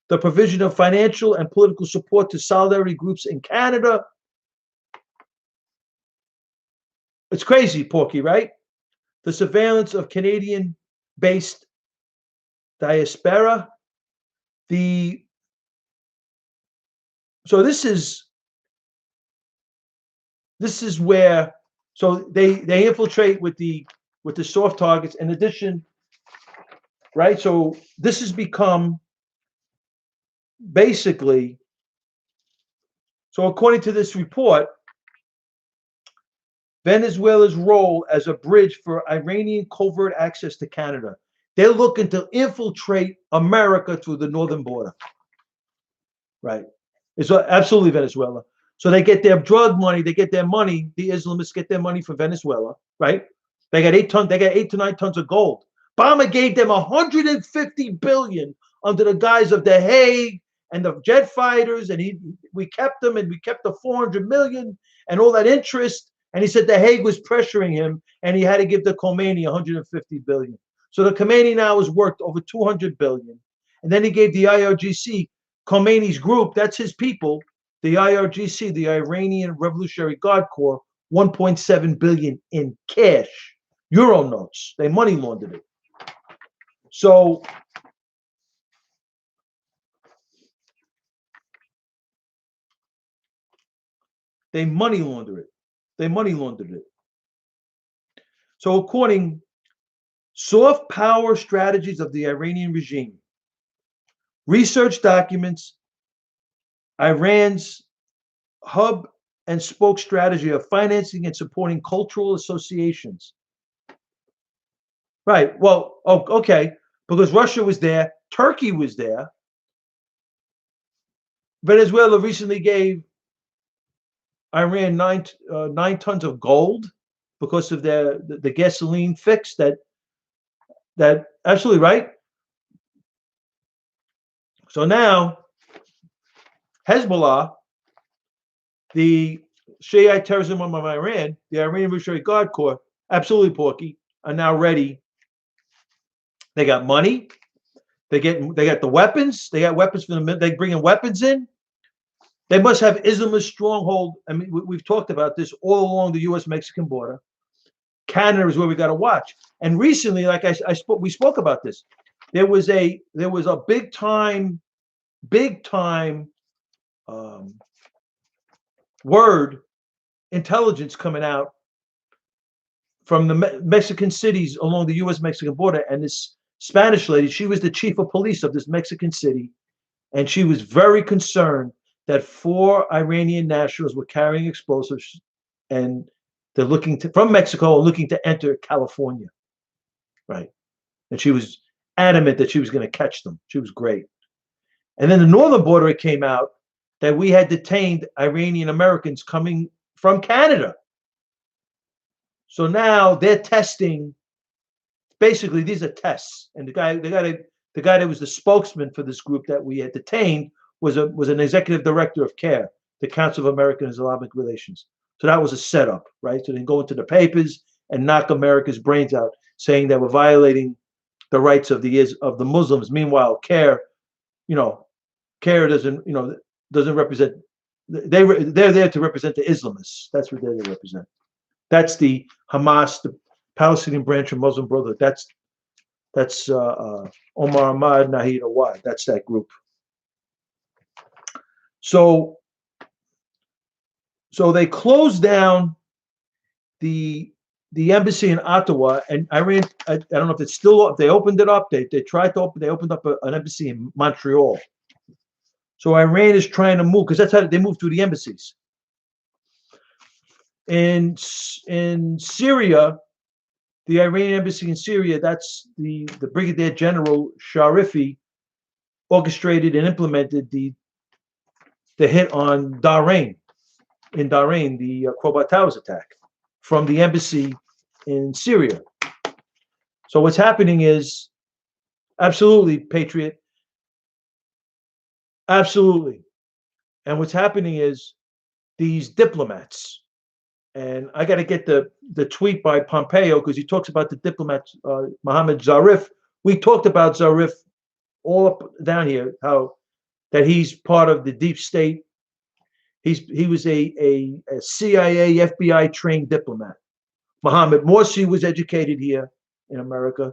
the provision of financial and political support to solidarity groups in Canada. It's crazy, Porky, right? The surveillance of Canadian-based diaspora. The so this is where they infiltrate with the soft targets. In addition, right? So this has become basically, so according to this report, Venezuela's role as a bridge for Iranian covert access to Canada. They're looking to infiltrate America through the northern border. Right. It's absolutely Venezuela. So they get their drug money, they get their money, the Islamists get their money from Venezuela, right? They got 8 to 9 tons of gold. Obama gave them 150 billion under the guise of the Hague and the jet fighters, and we kept them, and we kept the 400 million and all that interest. And he said the Hague was pressuring him, and he had to give the Khomeini 150 billion. So the Khomeini now is worth over 200 billion. And then he gave the IRGC, Khomeini's group, that's his people, the IRGC, the Iranian Revolutionary Guard Corps, 1.7 billion in cash, euro notes. They money laundered it. So they money laundered it. They money laundered it. So according soft power strategies of the Iranian regime, research documents Iran's hub and spoke strategy of financing and supporting cultural associations. Right. Well, okay. Because Russia was there, Turkey was there. Venezuela recently gave Iran 9 tons of gold because of the gasoline fix that absolutely right. So now Hezbollah, the Shiite terrorism of Iran, the Iranian Revolutionary Guard Corps, absolutely Porky, are now ready. They got money. They got the weapons. They got weapons for them. They bringing weapons in. They must have Islamist stronghold. I mean, we've talked about this all along the U.S.-Mexican border. Canada is where we got to watch. And recently, like we spoke about this. There was a big time word intelligence coming out from the Mexican cities along the U.S.-Mexican border, and this Spanish lady, she was the chief of police of this Mexican city, and she was very concerned that 4 Iranian nationals were carrying explosives, and they're from Mexico, looking to enter California, right? And she was adamant that she was going to catch them. She was great. And then the northern border, it came out that we had detained Iranian Americans coming from Canada. So now they're testing. Basically, these are tests, and the guy that was the spokesman for this group that we had detained was an executive director of CARE, the Council of American Islamic Relations. So that was a setup, right? So they go into the papers and knock America's brains out, saying that we're violating the rights of the Muslims. Meanwhile, CARE doesn't represent. They're there to represent the Islamists. That's what they're there to represent. That's the Hamas, the Palestinian branch of Muslim Brotherhood. That's Omar Ahmad Nahid Awad. That's that group. So they closed down the embassy in Ottawa, and Iran. I don't know if it's still up. They opened it up. They tried to open. They opened up an embassy in Montreal. So Iran is trying to move, because that's how they move through the embassies. In Syria, the Iranian embassy in Syria, that's the Brigadier General Sharifi orchestrated and implemented the hit on Bahrain, the Khobar Towers attack from the embassy in Syria. So what's happening is, absolutely, Patriot, absolutely. And what's happening is these diplomats, and I got to get the tweet by Pompeo, because he talks about the diplomat, Mohammed Zarif. We talked about Zarif all up down here, how that he's part of the deep state. He was a CIA, FBI trained diplomat. Mohammed Morsi was educated here in America.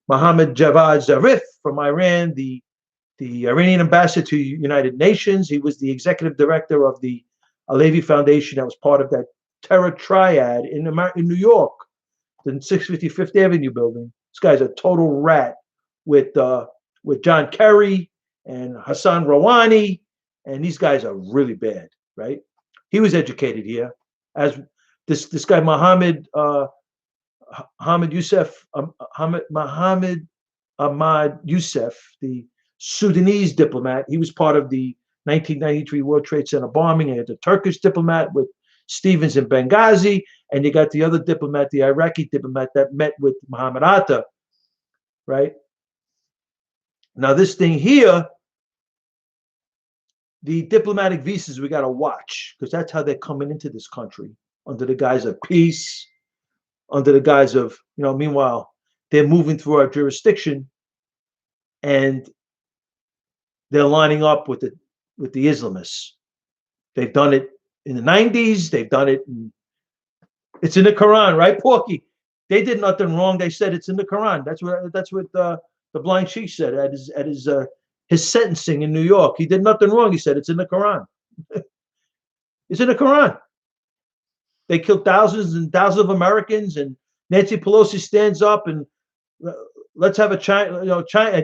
Mohammed Javad Zarif from Iran, the Iranian ambassador to the United Nations. He was the executive director of the Alevi Foundation that was part of that terror triad in New York, the 655th Avenue building. This guy's a total rat with John Kerry and Hassan Rouhani, and these guys are really bad, right? He was educated here, as this guy Mohammed Youssef Mohammed Ahmad Youssef, the Sudanese diplomat. He was part of the 1993 World Trade Center bombing. And the Turkish diplomat with Stevens in Benghazi, and you got the other diplomat, the Iraqi diplomat that met with Mohammed Atta, right? Now this thing here, the diplomatic visas, we got to watch, because that's how they're coming into this country, under the guise of peace, under the guise of, meanwhile, they're moving through our jurisdiction and they're lining up with the Islamists. They've done it in the 90s. They've done it. It's in the Quran, right, Porky? They did nothing wrong. They said it's in the Quran. That's what the blind sheikh said at his sentencing in New York. He did nothing wrong. He said it's in the Quran. It's in the Quran. They killed thousands and thousands of Americans, and Nancy Pelosi stands up and let's have a China. China.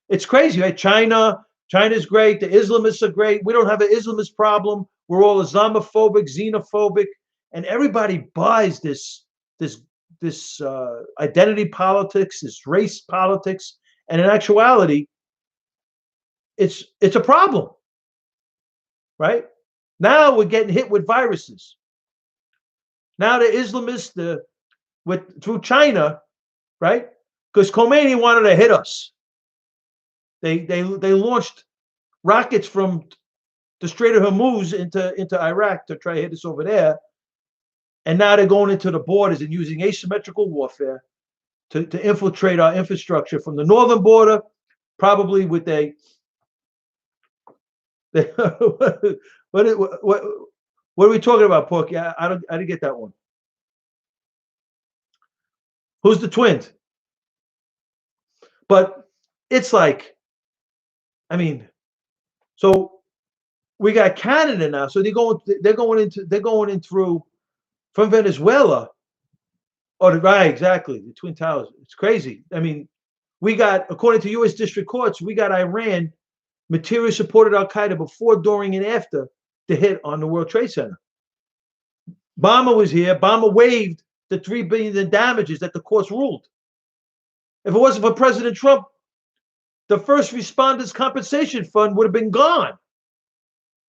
It's crazy, right? China's great. The Islamists are great. We don't have an Islamist problem. We're all Islamophobic, xenophobic, and everybody buys this identity politics, this race politics, and in actuality, it's a problem, right? Now we're getting hit with viruses. Now the Islamists, through China, right? Because Khomeini wanted to hit us. They launched rockets from the Strait of Hormuz into Iraq to try to hit us over there, and now they're going into the borders and using asymmetrical warfare to infiltrate our infrastructure from the northern border, probably with what are we talking about, Porky? I didn't get that one. Who's the twins? But it's like, so we got Canada now. So they're going in through from Venezuela. Oh, right, exactly. The Twin Towers. It's crazy. We got, according to U.S. district courts, we got Iran material supported Al Qaeda before, during, and after the hit on the World Trade Center. Obama was here. Obama waived the $3 billion in damages that the courts ruled. If it wasn't for President Trump, the first responders compensation fund would have been gone.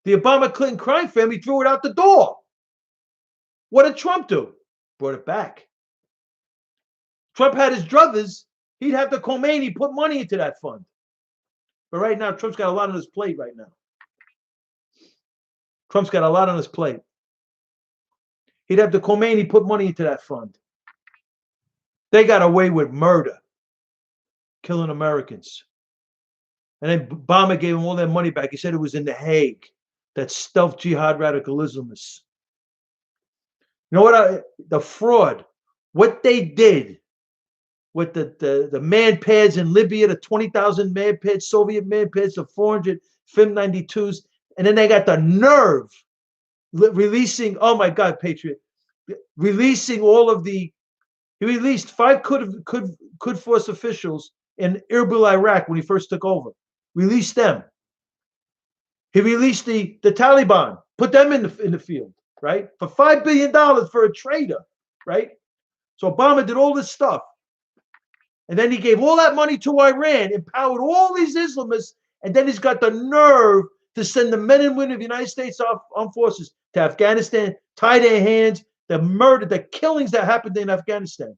The Obama-Clinton crime family threw it out the door. What did Trump do? Brought it back. Trump had his druthers. He'd have the Khomeini put money into that fund. But right now, Trump's got a lot on his plate right now. Trump's got a lot on his plate. He'd have the Khomeini put money into that fund. They got away with murder, killing Americans. And then Obama gave them all their money back. He said it was in The Hague, that stealth jihad radical Islamists. You know what? The fraud, what they did with the man pads in Libya, the 20,000 man pads, Soviet man pads, the 400 FIM-92s, and then they got the nerve releasing, oh my God, Patriot, releasing he released 5 Quds Force officials in Erbil, Iraq when he first took over. Released them. He released the Taliban, put them in the field, right? For $5 billion for a traitor, right? So Obama did all this stuff. And then he gave all that money to Iran, empowered all these Islamists, and then he's got the nerve to send the men and women of the United States Armed Forces to Afghanistan, tie their hands, the murder, the killings that happened in Afghanistan.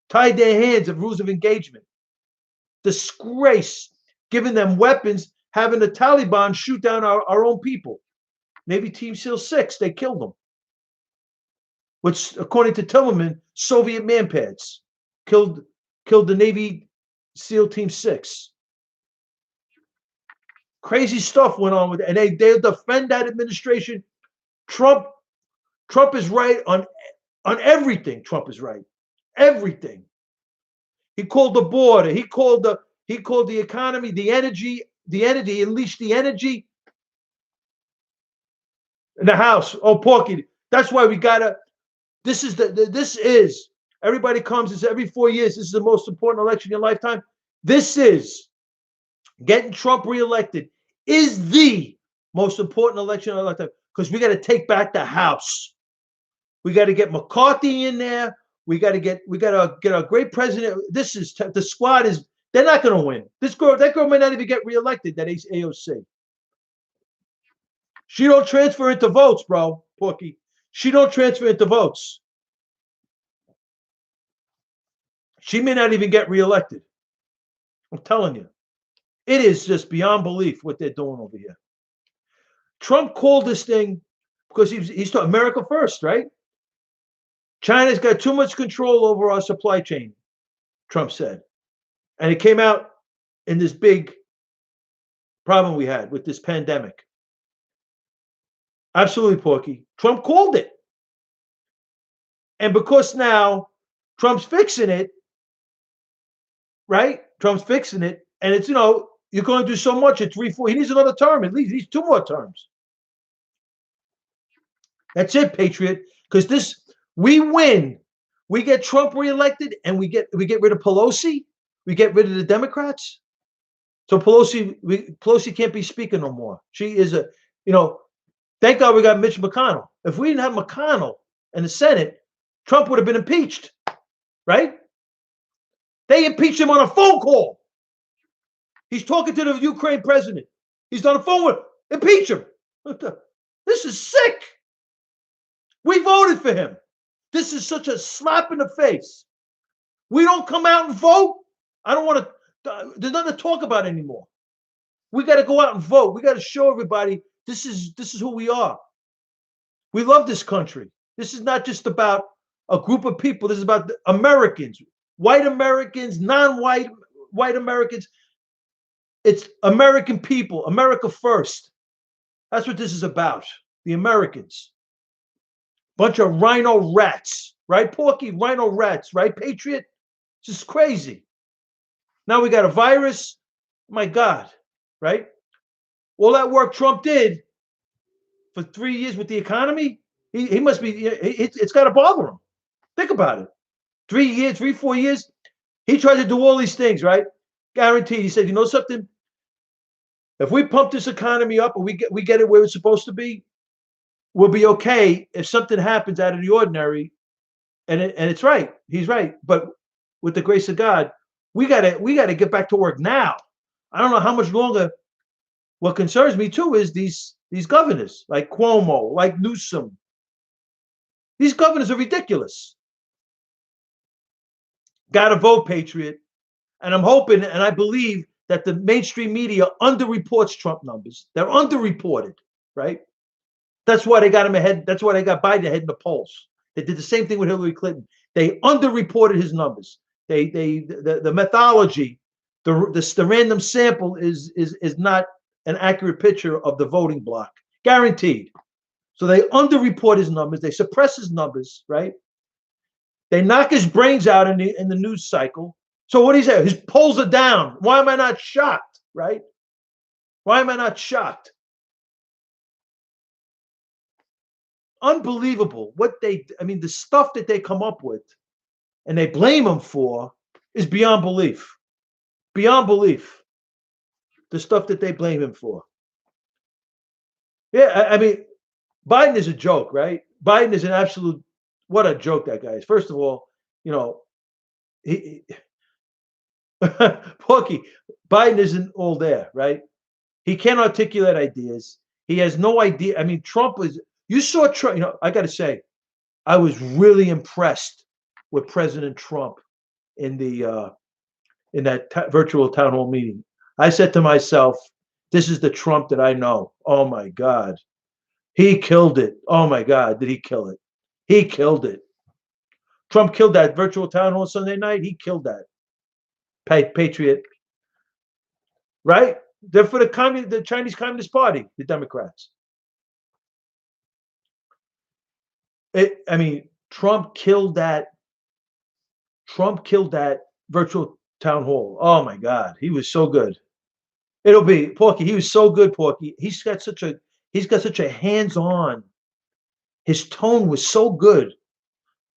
Tied their hands of rules of engagement. Disgrace, giving them weapons, having the Taliban shoot down our own people. Navy Team SEAL 6, they killed them. Which, according to Timmerman, Soviet man pads killed the Navy SEAL Team 6. Crazy stuff went on with it. And they defend that administration. Trump is right on On everything, Trump is right. Everything. He called the border. He called the economy, the energy, unleashed the energy in the House. Oh, Porky. That's why we gotta. This is. Everybody comes and says every 4 years. This is the most important election in your lifetime. This is getting Trump reelected. Is the most important election in our lifetime because we got to take back the House. We got to get McCarthy in there. We got to get a great president. This is the squad is. They're not going to win. That girl may not even get reelected. That AOC. She don't transfer into votes, bro, Porky. She don't transfer into votes. She may not even get reelected. I'm telling you. It is just beyond belief what they're doing over here. Trump called this thing because he's talking America first, right? China's got too much control over our supply chain, Trump said. And it came out in this big problem we had with this pandemic. Absolutely, Porky. Trump called it. And because now Trump's fixing it, right? Trump's fixing it. And it's, you're going to do so much at 3, 4. He needs another term at least. He needs 2 more terms. That's it, Patriot. Because we win. We get Trump reelected and we get rid of Pelosi. We get rid of the Democrats. So Pelosi can't be speaking no more. She is thank God we got Mitch McConnell. If we didn't have McConnell in the Senate, Trump would have been impeached, right? They impeached him on a phone call. He's talking to the Ukraine president. He's on the phone with impeach him. This is sick. We voted for him. This is such a slap in the face. We don't come out and vote. I don't want to. There's nothing to talk about anymore. We got to go out and vote. We got to show everybody this is who we are. We love this country. This is not just about a group of people. This is about Americans, white Americans, non-white white Americans. It's American people, America first. That's what this is about. The Americans. Bunch of rhino rats, right, Porky? Rhino rats, right, Patriot? It's just crazy. Now we got a virus. My God, right? All that work Trump did for 3 years with the economy, he must be, it's got to bother him. Think about it. 3 years, 3, 4 years, he tried to do all these things, right? Guaranteed. He said, you know something? If we pump this economy up and we get it where it's supposed to be, we'll be okay. If something happens out of the ordinary, and it's right, he's right. But with the grace of God, we gotta get back to work now. I don't know how much longer. What concerns me too is these governors like Cuomo, like Newsom. These governors are ridiculous. Gotta vote, Patriot. And I'm hoping and I believe that the mainstream media underreports Trump numbers. They're underreported, right? That's why they got him ahead. That's why they got Biden ahead in the polls. They did the same thing with Hillary Clinton. They underreported his numbers. The methodology, the random sample is not an accurate picture of the voting block, guaranteed. So they underreport his numbers. They suppress his numbers, right? They knock his brains out in the news cycle. So what do you say? His polls are down. Why am I not shocked, right? Why am I not shocked? Unbelievable the stuff that they come up with and they blame him for is beyond belief. Beyond belief. The stuff that they blame him for. Yeah, I mean, Biden is a joke, right? Biden is an absolute, what a joke that guy is. First of all, Porky, Biden isn't all there, right? He can't articulate ideas. He has no idea. I mean, Trump was, you saw Trump, I got to say, I was really impressed with President Trump in that virtual town hall meeting. I said to myself, this is the Trump that I know. Oh my God. He killed it. Oh my God, did he kill it? He killed it. Trump killed that virtual town hall Sunday night. He killed that. Patriot. Right? They're for the Chinese Communist Party, the Democrats. Trump killed that. Trump killed that virtual town hall. Oh my God, he was so good. It'll be Porky. He was so good, Porky. He's got such a hands-on. His tone was so good,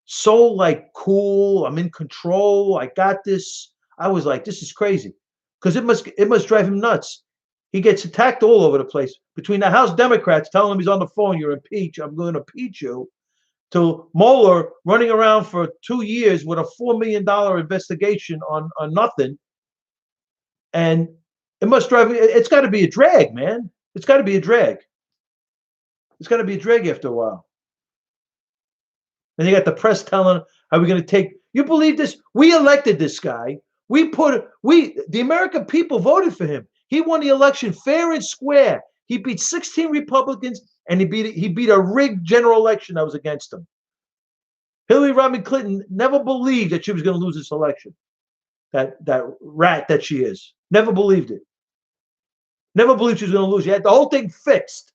so like cool. I'm in control. I got this. I was like, this is crazy, because it must drive him nuts. He gets attacked all over the place between the House Democrats telling him he's on the phone. You're impeached. I'm going to impeach you. To Mueller running around for 2 years with a $4 million investigation on nothing, and it must drive. It's got to be a drag, man. It's got to be a drag. It's got to be a drag after a while. And you got the press telling, "Are we going to take?" You believe this? We elected this guy. The American people voted for him. He won the election fair and square. He beat 16 Republicans, and he beat a rigged general election that was against him. Hillary Rodham Clinton never believed that she was going to lose this election. That rat that she is. Never believed it. Never believed she was going to lose. She had the whole thing fixed.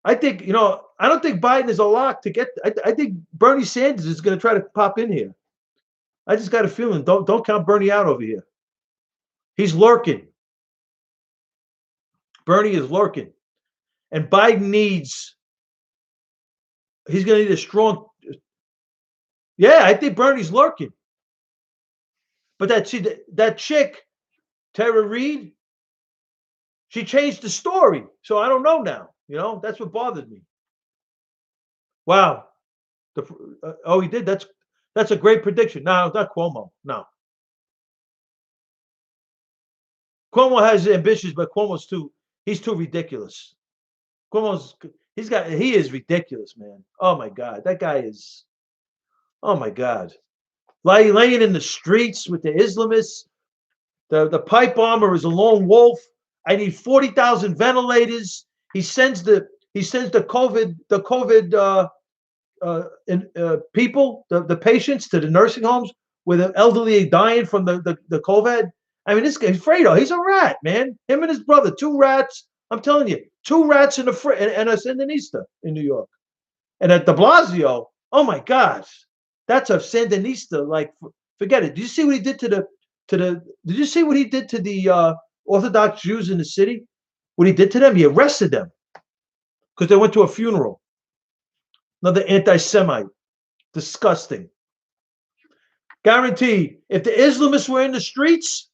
I think, I don't think Biden is a lock to get. I think Bernie Sanders is going to try to pop in here. I just got a feeling. Don't count Bernie out over here. He's lurking. Bernie is lurking. And Biden he's going to need a strong. Yeah, I think Bernie's lurking. But that chick, Tara Reid, she changed the story. So I don't know now. That's what bothered me. Wow. He did. That's a great prediction. No, not Cuomo. No. Cuomo has ambitions, but he's too ridiculous. He is ridiculous, man. Oh my God. That guy is, oh my God. Laying in the streets with the Islamists. The pipe bomber is a lone wolf. I need 40,000 ventilators. He sends the COVID people, the patients, to the nursing homes with the elderly dying from the COVID. I mean, this guy Fredo, he's a rat, man. Him and his brother, two rats. I'm telling you, two rats in a Sandinista in New York, and at De Blasio. Oh my gosh, that's a Sandinista. Like, forget it. Did you see what he did to the? Did you see what he did to the Orthodox Jews in the city? What he did to them? He arrested them because they went to a funeral. Another anti-Semite. Disgusting. Guaranteed. If the Islamists were in the streets,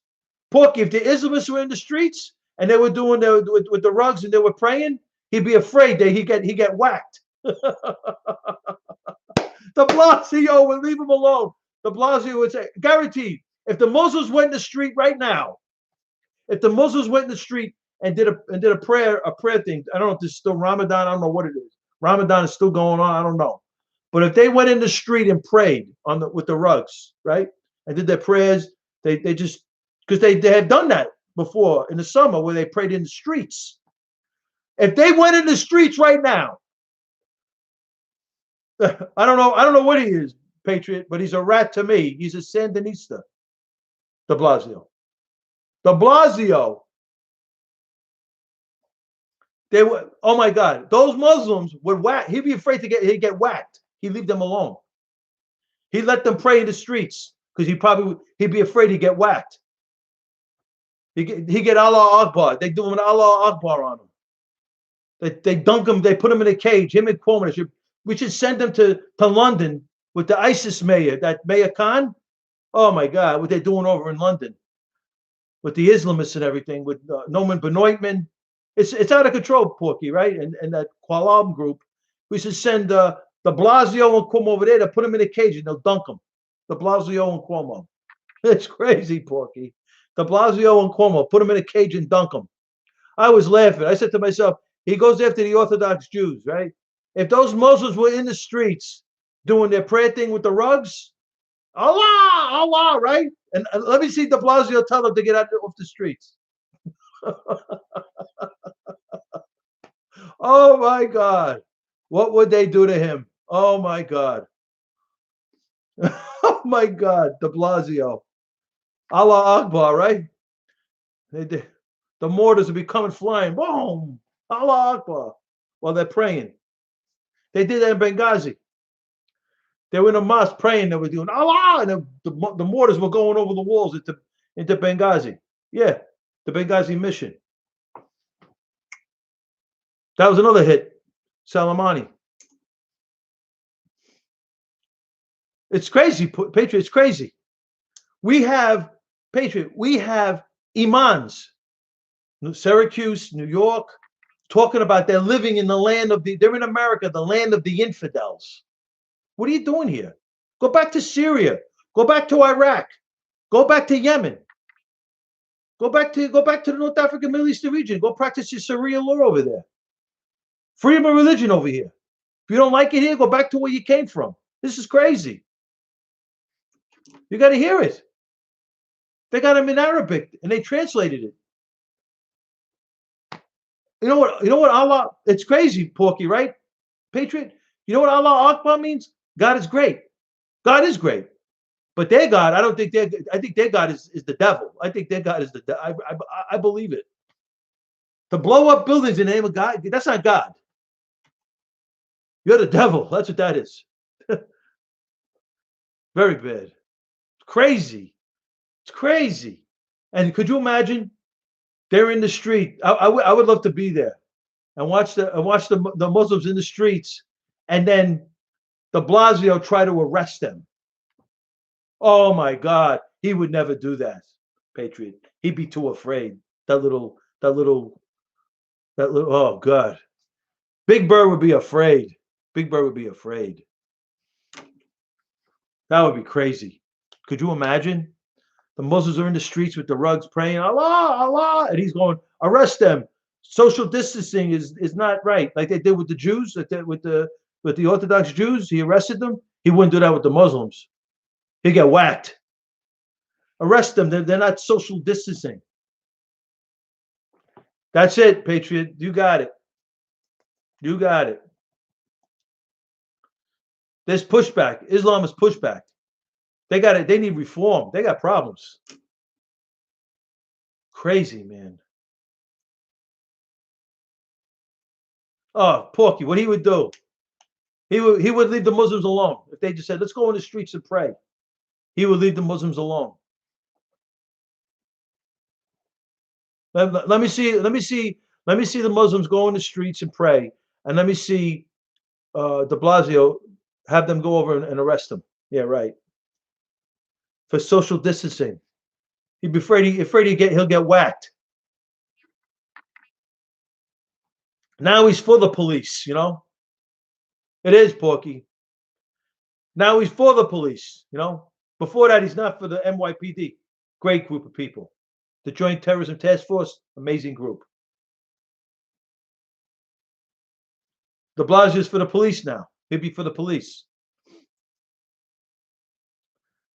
Porky, if the Islamists were in the streets and they were doing with the rugs and they were praying, he'd be afraid that he get whacked. De Blasio would leave him alone. De Blasio would say, guaranteed. If the Muslims went in the street right now, if the Muslims went in the street and did a prayer thing, I don't know if this is still Ramadan. I don't know what it is. Ramadan is still going on. I don't know. But if they went in the street and prayed with the rugs, right, and did their prayers, they just, because they had done that before in the summer where they prayed in the streets. If they went in the streets right now, I don't know what he is, Patriot, but he's a rat to me. He's a Sandinista. De Blasio. De Blasio. They were, oh my God, those Muslims would whack. He'd be afraid he'd get whacked. He'd leave them alone. He'd let them pray in the streets because he'd be afraid he'd get whacked. He'd get Allah Akbar. They do an Allah Akbar on him. They dunk him. They put him in a cage. Him and Cuomo. We should send them to London with the ISIS mayor, that Mayor Khan. Oh my God, what they're doing over in London with the Islamists and everything, with Noman Benoitman. It's out of control, Porky, right? And that Qualam group. We should send De Blasio and Cuomo over there to put them in a cage and they'll dunk them. De Blasio and Cuomo. It's crazy, Porky. De Blasio and Cuomo, put them in a cage and dunk them. I was laughing. I said to myself, he goes after the Orthodox Jews, right? If those Muslims were in the streets doing their prayer thing with the rugs, Allah, Allah, right? And let me see De Blasio tell them to get out off the streets. Oh my God. What would they do to him? Oh my God. Oh my God. De Blasio. Allah Akbar, right? The mortars would be coming flying. Boom. Allah Akbar. while they're praying. They did that in Benghazi. They were in a mosque praying. They were doing Allah, and the mortars were going over the walls into Benghazi. Yeah, the Benghazi mission. That was another hit. Soleimani. It's crazy, Patriot. It's crazy. We have, Patriot, we have imams, Syracuse, New York, talking about they're living in the land of they're in America, the land of the infidels. What are you doing here? Go back to Syria. Go back to Iraq. Go back to Yemen. Go back to the North African, Middle Eastern region. Go practice your Sharia law over there. Freedom of religion over here. If you don't like it here, go back to where you came from. This is crazy. You got to hear it. They got them in Arabic and they translated it. You know what? You know what Allah? It's crazy, Porky, right? Patriot. You know what Allah Akbar means? God is great. God is great. But their God, I think their God is the devil. I think their God is I believe it. To blow up buildings in the name of God, that's not God. You're the devil. That's what that is. Very bad. It's crazy. It's crazy. And could you imagine? They're in the street. I would love to be there and watch the Muslims in the streets, and then de Blasio try to arrest them. Oh my God, he would never do that, Patriot. He'd be too afraid. That little. Oh God, Big Bird would be afraid. Big Bird would be afraid. That would be crazy. Could you imagine? The Muslims are in the streets with the rugs praying, Allah, Allah, and he's going, arrest them. Social distancing is not right, like they did with the Jews, with the Orthodox Jews. He arrested them. He wouldn't do that with the Muslims. He'd get whacked. Arrest them. They're not social distancing. That's it, Patriot. You got it. You got it. There's pushback. Islam is pushback. They got it. They need reform. They got problems. Crazy, man. Oh, Porky, what he would do? He would leave the Muslims alone. If they just said, let's go in the streets and pray, he would leave the Muslims alone. Let me see the Muslims go in the streets and pray, and let me see de Blasio have them go over and arrest them. Yeah, right. For social distancing. He'd be afraid he'll get whacked. Now he's for the police, you know. It is, Porky. Now he's for the police, you know. Before that, he's not for the NYPD. Great group of people. The Joint Terrorism Task Force, amazing group. De Blasio's for the police now. He'll be for the police. I'm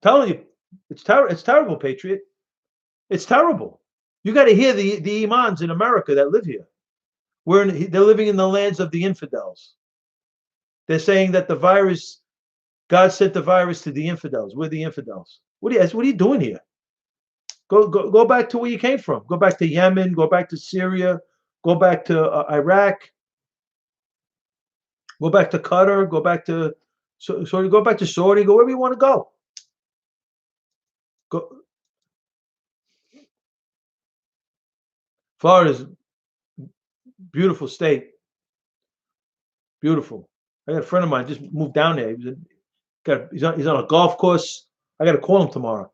telling you, it's terrible, Patriot. It's terrible. You got to hear the imams in America that live here. They're living in the lands of the infidels. They're saying that the virus, God sent the virus to the infidels. We're the infidels. What are you doing here? Go back to where you came from. Go back to Yemen. Go back to Syria. Go back to Iraq. Go back to Qatar. Go back to go back to Saudi. Go wherever you want to go. Go. Florida's beautiful state. Beautiful. I got a friend of mine just moved down there. He's on a golf course. I got to call him tomorrow.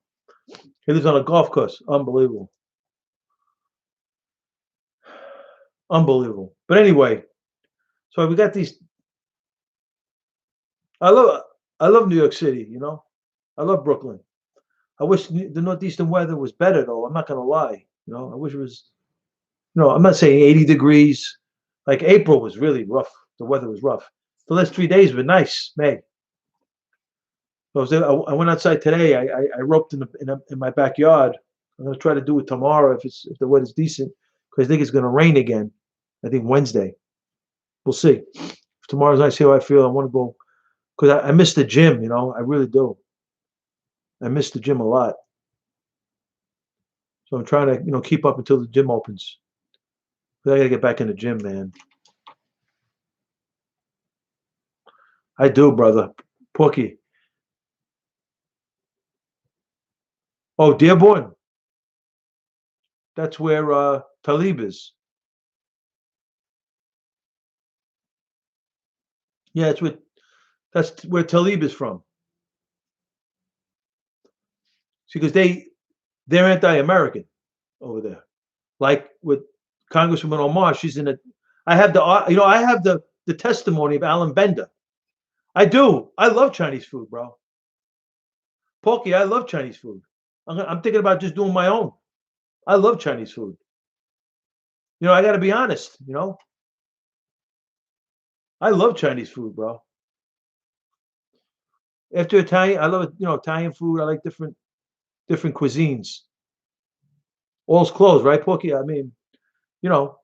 He lives on a golf course. Unbelievable. Unbelievable. But anyway, so we got these. I love New York City, you know. I love Brooklyn. I wish the northeastern weather was better, though. I'm not gonna lie. You know, I wish it was. No, I'm not saying 80 degrees. Like April was really rough. The weather was rough. The last 3 days were nice. May. So I went outside today. I roped in my backyard. I'm gonna try to do it tomorrow if the weather's decent, because I think it's gonna rain again. I think Wednesday. We'll see. If tomorrow's nice, see how I feel. I want to go because I miss the gym. You know, I really do. I miss the gym a lot. So I'm trying to keep up until the gym opens. But I gotta get back in the gym, man. I do, brother. Porky. Oh, Dearborn. That's where Talib is. Yeah, that's where Talib is from. See, because they're anti-American over there. Like with Congresswoman Omar, she's in a. I have I have the testimony of Alan Bender. I do. I love Chinese food, bro. Porky, I love Chinese food. I'm thinking about just doing my own. I love Chinese food. I got to be honest. I love Chinese food, bro. After Italian, I love it. Italian food. I like different cuisines. All's closed, right, Porky? I mean, you know,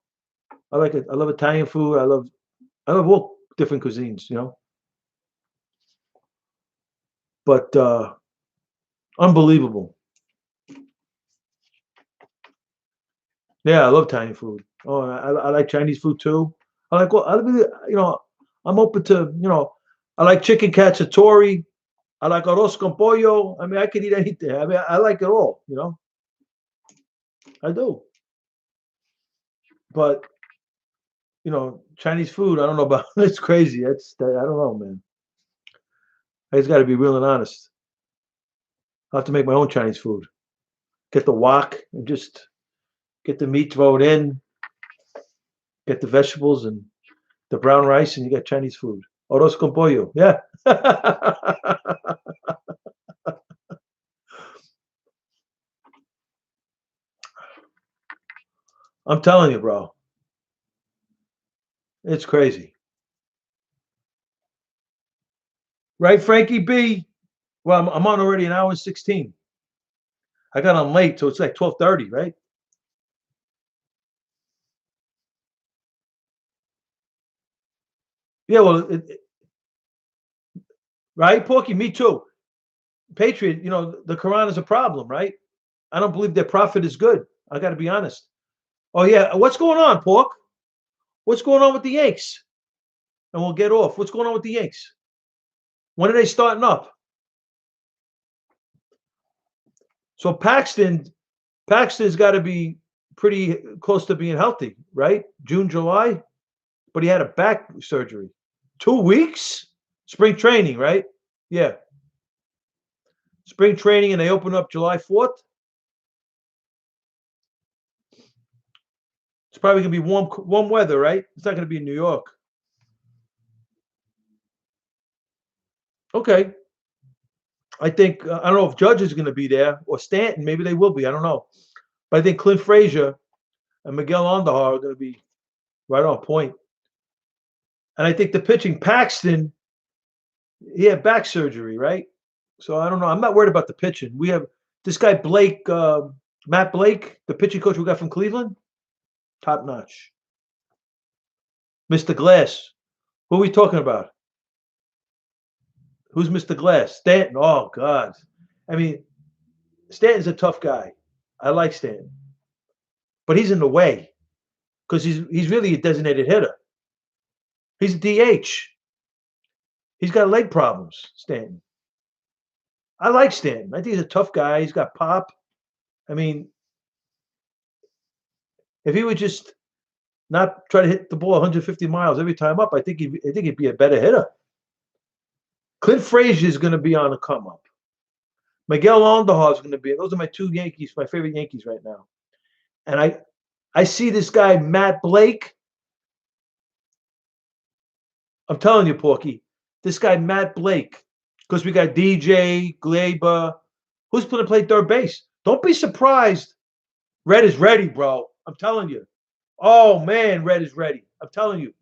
I like it. I love Italian food. I love all different cuisines. But unbelievable. Yeah, I love Italian food. Oh, I like Chinese food too. I really, I'm open to, I like chicken cacciatore. I like arroz con pollo. I mean, I could eat anything. I mean, I like it all. I do. But, Chinese food, I don't know about, it's crazy. I don't know, man. I just got to be real and honest. I have to make my own Chinese food. Get the wok and just get the meat, throw it in, get the vegetables and the brown rice, and you got Chinese food. Arroz con pollo. Yeah. I'm telling you, bro. It's crazy. Right, Frankie B? Well, I'm on already an hour and 16. I got on late, so it's like 12:30, right? Yeah, well, right, Porky, me too. Patriot, the Quran is a problem, right? I don't believe their prophet is good. I got to be honest. Oh, yeah. What's going on, Pork? What's going on with the Yanks? And we'll get off. What's going on with the Yanks? When are they starting up? So Paxton's got to be pretty close to being healthy, right? June, July, but he had a back surgery. 2 weeks? Spring training, right? Yeah. Spring training, and they open up July 4th. It's probably gonna be warm weather, right? It's not gonna be in New York. Okay. I think I don't know if Judge is gonna be there or Stanton. Maybe they will be. I don't know. But I think Clint Frazier and Miguel Andahar are gonna be right on point. And I think the pitching, Paxton, he had back surgery, right? So I don't know. I'm not worried about the pitching. We have this guy Blake, Matt Blake, the pitching coach we got from Cleveland, top notch. Mr. Glass. Who are we talking about? Who's Mr. Glass? Stanton. Oh God. I mean, Stanton's a tough guy. I like Stanton, but he's in the way because he's really a designated hitter. He's a DH. He's got leg problems. Stanton. I like Stanton. I think he's a tough guy. He's got pop. I mean, if he would just not try to hit the ball 150 miles every time up, I think he'd be a better hitter. Clint Frazier is going to be on the come up. Miguel Andahar is going to be. Those are my two Yankees, my favorite Yankees right now. And I see this guy Matt Blake. I'm telling you, Porky, this guy Matt Blake, because we got DJ Glaber, who's going to play third base. Don't be surprised. Red is ready, bro. I'm telling you. Oh man, Red is ready. I'm telling you.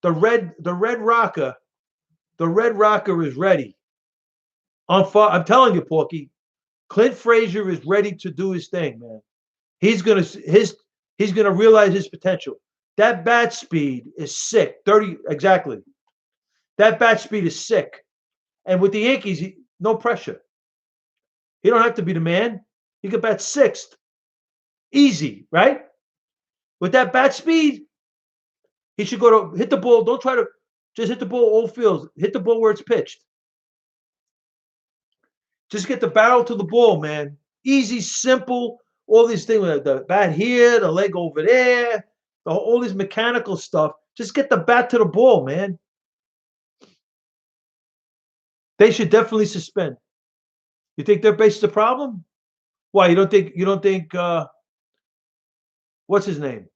The Red Rocker is ready. I'm telling you, Porky. Clint Frazier is ready to do his thing, man. He's gonna realize his potential. That bat speed is sick. 30 exactly. That bat speed is sick. And with the Yankees, no pressure. He don't have to be the man. He could bat sixth. Easy, right? With that bat speed, he should go to hit the ball. Don't try to Just hit the ball all fields. Hit the ball where it's pitched. Just get the barrel to the ball, man. Easy, simple. All these things, the bat here, the leg over there, all this mechanical stuff. Just get the bat to the ball, man. They should definitely suspend. You think third base is a problem? Why you don't think what's his name?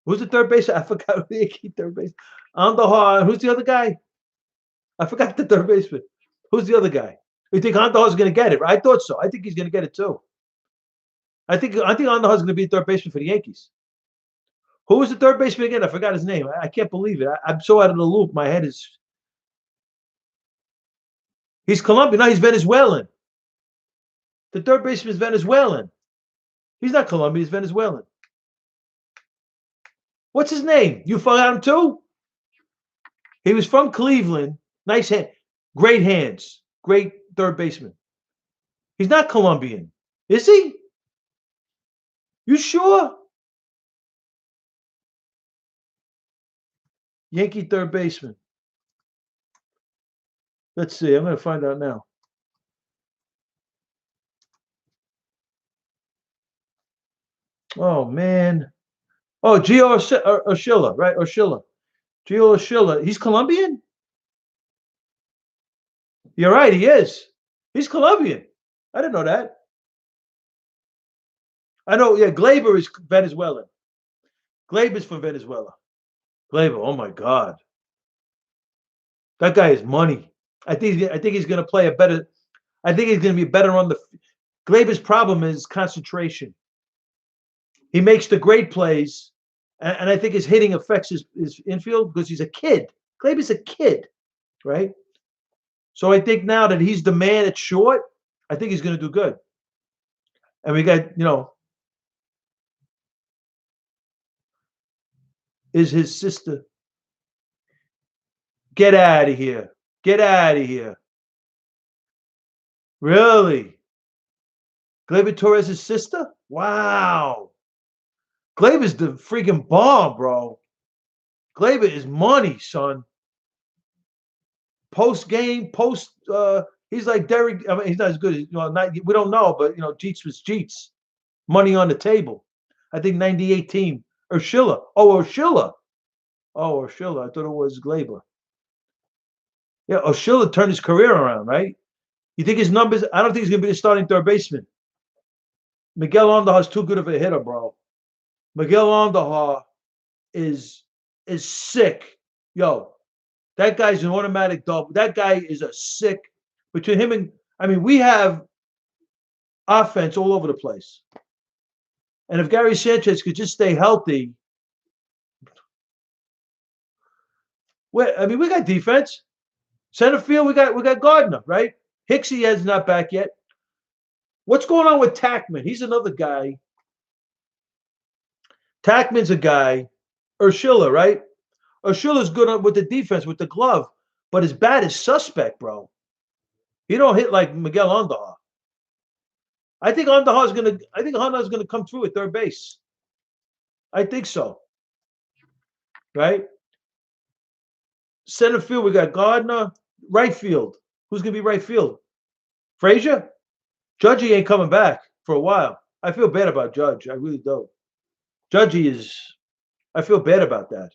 Who's the third base? I forgot who the Yankee third base. Andujar. Who's the other guy? I forgot the third baseman. Who's the other guy? You think Andujar is going to get it? I thought so. I think he's going to get it too. I think Andujar is going to be third baseman for the Yankees. Who was the third baseman again? I forgot his name. I can't believe it. I'm so out of the loop. My head is. He's Colombian. No, he's Venezuelan. The third baseman is Venezuelan. He's not Colombian. He's Venezuelan. What's his name? You forgot him too? He was from Cleveland. Nice hand. Great hands. Great third baseman. He's not Colombian. Is he? You sure? Yankee third baseman. Let's see. I'm going to find out now. Oh, man. Oh, Gio Urshela, right? Urshela. Gio Urshela. He's Colombian? You're right. He is. He's Colombian. I didn't know that. I know. Yeah, Glaber is Venezuelan. Glaber's from Venezuela. Glaber. Oh my God. That guy is money. I think he's going to play a better. I think he's going to be better on the. Glaber's problem is concentration. He makes the great plays, and I think his hitting affects his infield because he's a kid. Glaber's a kid, right? So I think now that he's the man at short, I think he's going to do good. And we got, is his sister. Get out of here. Get out of here. Really? Gleyber Torres' sister? Wow. Gleyber's the freaking bomb, bro. Gleyber is money, son. Post game, he's like Derek. I mean, he's not as good as we don't know, but Jeets was Jeets. Money on the table. I think 98 team. Urshela. Oh, Urshela. Oh, Urshela. I thought it was Gleyber. Yeah, Urshela turned his career around, right? You think his numbers? I don't think he's gonna be the starting third baseman. Miguel Andujar is too good of a hitter, bro. Miguel Andujar is sick. Yo, that guy's an automatic double. That guy is a sick. Between him and we have offense all over the place. And if Gary Sanchez could just stay healthy, we got defense. Center field, we got Gardner, right? Hicksy is not back yet. What's going on with Tackman? He's another guy. Tackman's a guy. Urshela, right? Urshela's good with the defense, with the glove, but his bat is suspect, bro. He don't hit like Miguel Andujar. I think Andujar's gonna come through at third base. I think so. Right? Center field, we got Gardner. Right field. Who's gonna be right field? Frazier? Judgy ain't coming back for a while. I feel bad about Judge. I really do. I feel bad about that.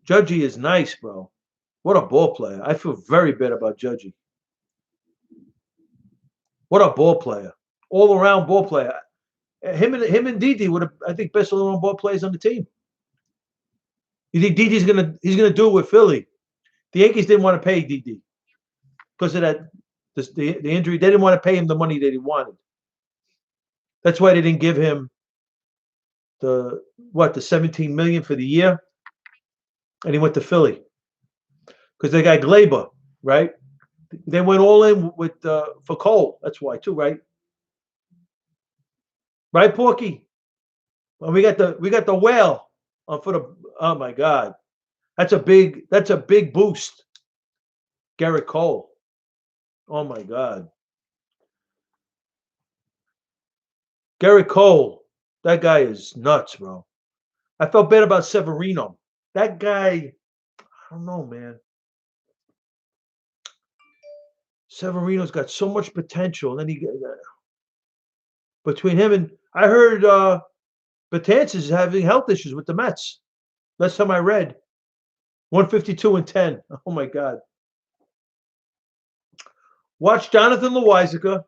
Judgy is nice, bro. What a ball player. I feel very bad about Judgy. What a ball player. All around ball player. Him and Didi would have, I think, best all around ball players on the team. You think Didi's he's gonna do it with Philly? The Yankees didn't want to pay Didi because of that the injury. They didn't want to pay him the money that he wanted. That's why they didn't give him the 17 million for the year, and he went to Philly because they got Gleyber, right? They went all in with for Cole. That's why too, right? Right, Porky? Well, we got the whale for the. Oh my God, that's a big boost. Garrett Cole. Oh my God. Garrett Cole, that guy is nuts, bro. I felt bad about Severino. That guy, I don't know, man. Severino's got so much potential. And then between him and I heard Betances is having health issues with the Mets. Last time I read, 152-10. Oh my God. Watch Jonathan Loizaga.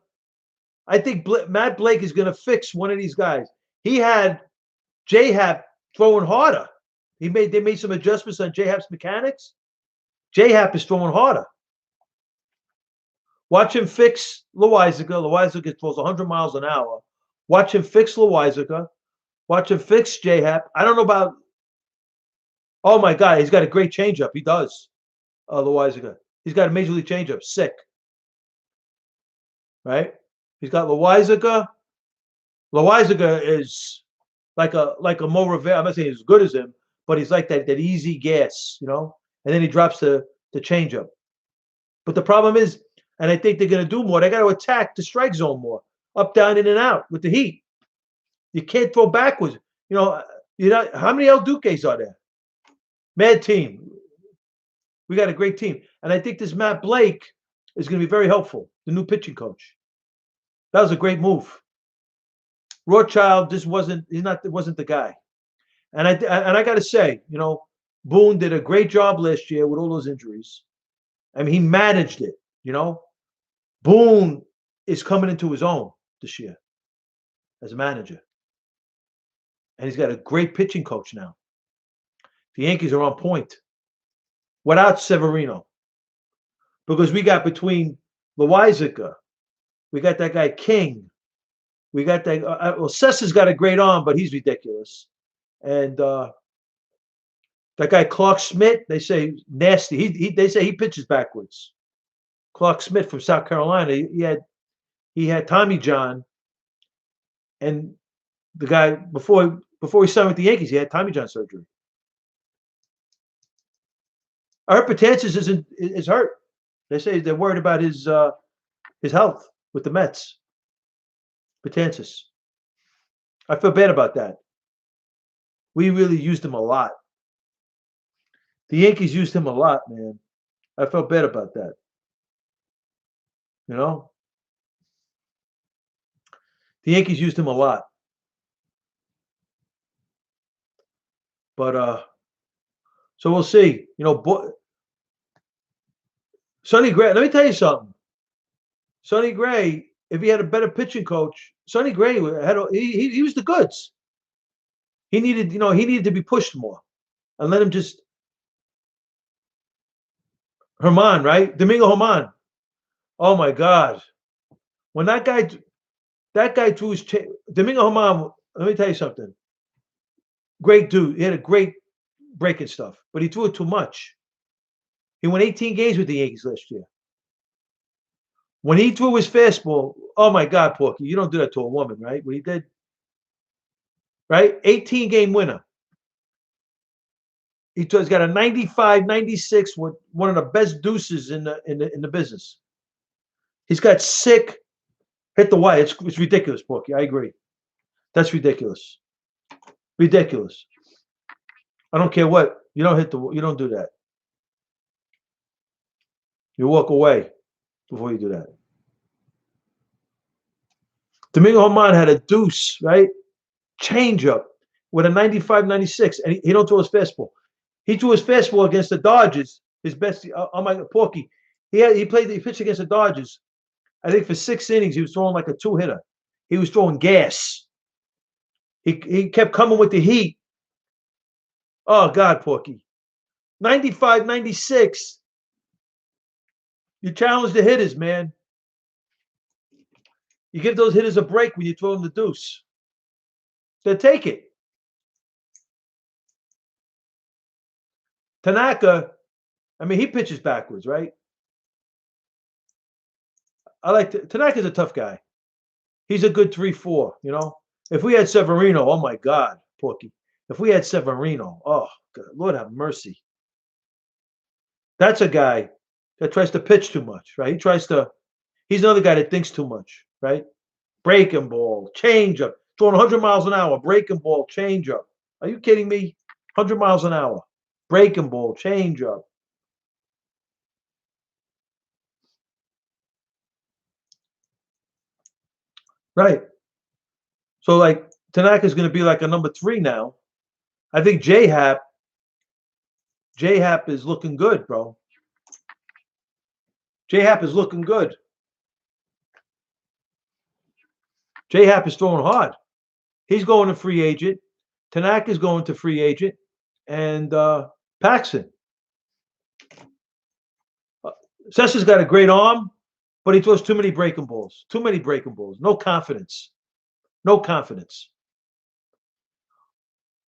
I think Matt Blake is going to fix one of these guys. He had J-Hap throwing harder. They made some adjustments on J-Hap's mechanics. J-Hap is throwing harder. Watch him fix Loizaga. Loizaga throws 100 miles an hour. Watch him fix Loizaga. Watch him fix J-Hap. I don't know about. Oh my God, he's got a great changeup. He does. Loizaga. He's got a major league changeup. Sick. Right? He's got Loizaga. Loizaga is like a Mo Rivera. I'm not saying he's as good as him, but he's like that easy gas, you know. And then he drops the changeup. But the problem is, and I think they're going to do more. They got to attack the strike zone more, up, down, in and out with the heat. You can't throw backwards. How many El Duques are there? Mad team. We got a great team, and I think this Matt Blake is going to be very helpful. The new pitching coach. That was a great move. Rothschild wasn't the guy, and I got to say, Boone did a great job last year with all those injuries. I mean, he managed it. Boone is coming into his own this year as a manager, and he's got a great pitching coach now. The Yankees are on point without Severino, because we got between Loizaga, we got that guy King. We got that. Sessa's got a great arm, but he's ridiculous. And that guy Clark Smith, they say nasty. They say he pitches backwards. Clark Smith from South Carolina. He had Tommy John, and the guy before he signed with the Yankees, he had Tommy John surgery. I heard Betances is hurt. They say they're worried about his health with the Mets. Betances. I feel bad about that. We really used him a lot. The Yankees used him a lot, man. I felt bad about that. The Yankees used him a lot. But so we'll see. Sonny Gray, let me tell you something. Sonny Gray, if he had a better pitching coach, Sonny Gray he was the goods. He needed to be pushed more, and let him just Herman, right? Domingo Herman. Oh my God, when that guy threw his Domingo Herman. Let me tell you something. Great dude. He had a great breaking stuff, but he threw it too much. He won 18 games with the Yankees last year. When he threw his fastball, oh my God, Porky, you don't do that to a woman, right? What he did, right? 18-game winner. He's got a 95, 96 with one of the best deuces in the business. He's got sick, hit the wire. It's ridiculous, Porky. I agree. That's ridiculous. Ridiculous. I don't care what. You don't do that. You walk away before you do that. Domingo Herman had a deuce, right? Changeup with a 95, 96, and he don't throw his fastball. He threw his fastball against the Dodgers. His best. Oh my God, Porky. He pitched against the Dodgers. I think for 6 innings he was throwing like a 2-hitter. He was throwing gas. He kept coming with the heat. Oh God, Porky. 95, 96. You challenge the hitters, man. You give those hitters a break when you throw them the deuce. They'll take it. Tanaka, I mean, he pitches backwards, right? Tanaka's a tough guy. He's a good 3-4, If we had Severino, oh my God, Porky. If we had Severino, oh God, Lord have mercy. That's a guy that tries to pitch too much, right? He's another guy that thinks too much, right? Breaking ball, changeup, throwing 100 miles an hour, breaking ball, changeup. Are you kidding me? 100 miles an hour. Breaking ball, change up. Right. So like Tanaka's going to be like a number 3 now. I think J-Hap is looking good, bro. J-Hap is looking good. J-Hap is throwing hard. He's going to free agent. Tanaka's going to free agent. And Paxton. Sessa's got a great arm, but he throws too many breaking balls. Too many breaking balls. No confidence. No confidence.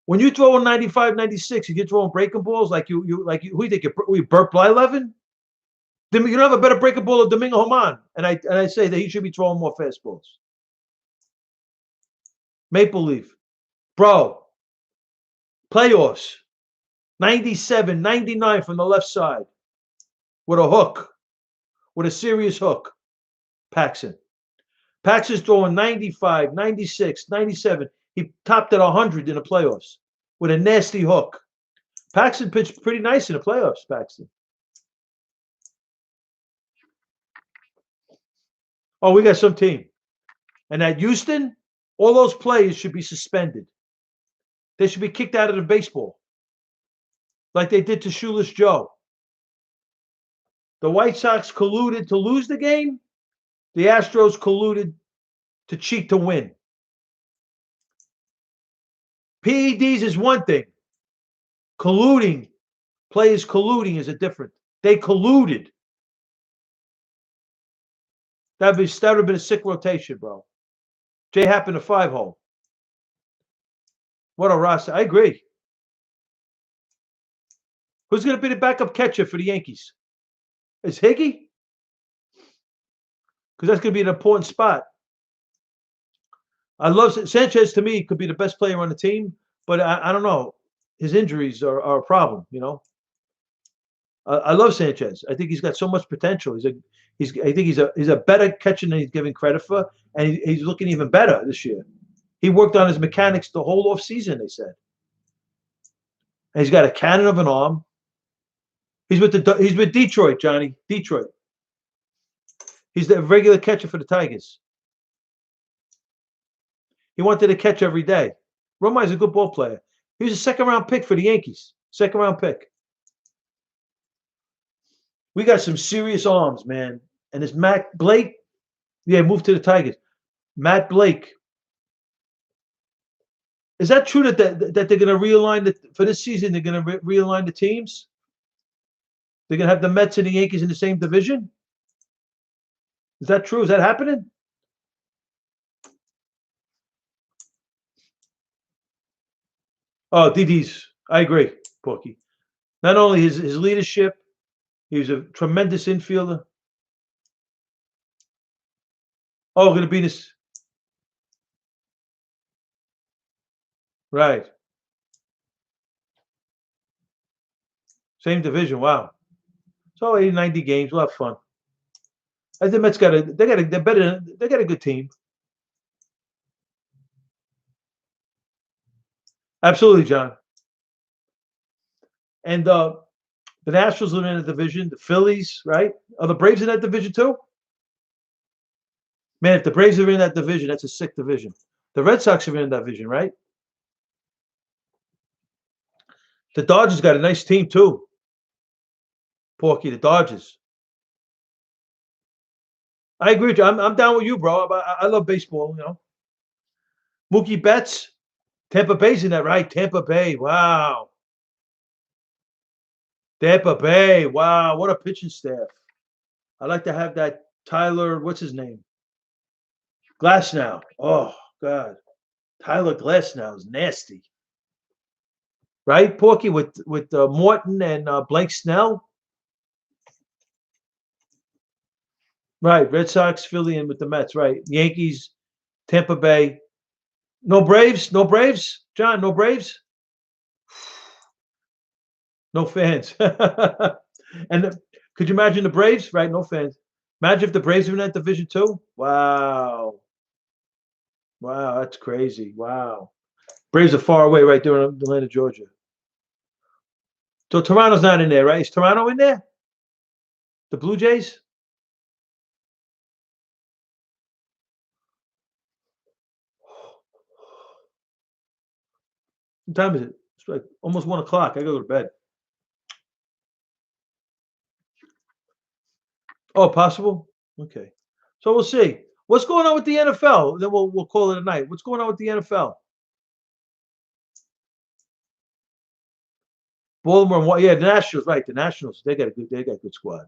When you throw a 95, 96, and you're throwing breaking balls like who do you think? You Burt Blyleven? You don't have a better breaking ball than Domingo Germán. And I say that he should be throwing more fastballs. Maple Leaf. Bro. Playoffs. 97, 99 from the left side. With a hook. With a serious hook. Paxton. Paxton's throwing 95, 96, 97. He topped at 100 in the playoffs with a nasty hook. Paxton pitched pretty nice in the playoffs, Paxton. Oh, we got some team. And at Houston, all those players should be suspended. They should be kicked out of the baseball like they did to Shoeless Joe. The White Sox colluded to lose the game. The Astros colluded to cheat to win. PEDs is one thing. Colluding, players colluding is a different. They colluded. That would have been a sick rotation, bro. Jay happened to 5-hole. What a roster. I agree. Who's going to be the backup catcher for the Yankees? Is Higgy? Because that's going to be an important spot. I love Sanchez. To me, could be the best player on the team, but I don't know. His injuries are a problem. You know. I love Sanchez. I think he's got so much potential. I think he's a better catcher than he's given credit for, and he's looking even better this year. He worked on his mechanics the whole off season. They said, and he's got a cannon of an arm. He's with Detroit, Johnny. Detroit. He's the regular catcher for the Tigers. He wanted to catch every day. Romai's a good ball player. He was a second-round pick for the Yankees. Second-round pick. We got some serious arms, man. And this Matt Blake, moved to the Tigers. Matt Blake. Is that true that they're going to realign for this season? They're going to realign the teams. They're going to have the Mets and the Yankees in the same division. Is that true? Is that happening? Oh, Didi's. I agree, Porky. Not only his leadership, he was a tremendous infielder. Oh, going to be this. Right. Same division. Wow. So 80, 90 games. We'll have fun. I think the Mets got a good team. Absolutely, John. And the Nationals are in the division. The Phillies, right? Are the Braves in that division too? Man, if the Braves are in that division, that's a sick division. The Red Sox are in that division, right? The Dodgers got a nice team too. Porky, the Dodgers. I agree with you. I'm down with you, bro. I love baseball, you know. Mookie Betts, Tampa Bay's in that, right? Tampa Bay. Wow. Tampa Bay. Wow. What a pitching staff. I'd like to have that Tyler, what's his name? Glasnow. Oh, God. Tyler Glasnow is nasty. Right, Porky, with Morton and Blake Snell? Right. Red Sox, Philly, and with the Mets. Right. Yankees, Tampa Bay. No Braves? No Braves? John, no Braves? No fans. And could you imagine the Braves? Right, no fans. Imagine if the Braves were in that division too. Wow. Wow, that's crazy. Wow. Braves are far away, right there in Atlanta, Georgia. So Toronto's not in there, right? Is Toronto in there? The Blue Jays? What time is it? It's like almost 1 o'clock. I gotta go to bed. Oh, possible? Okay. So we'll see. What's going on with the NFL? Then we'll call it a night. What's going on with the NFL? Baltimore and what? Yeah, the Nationals, right? The Nationals, they got a good squad.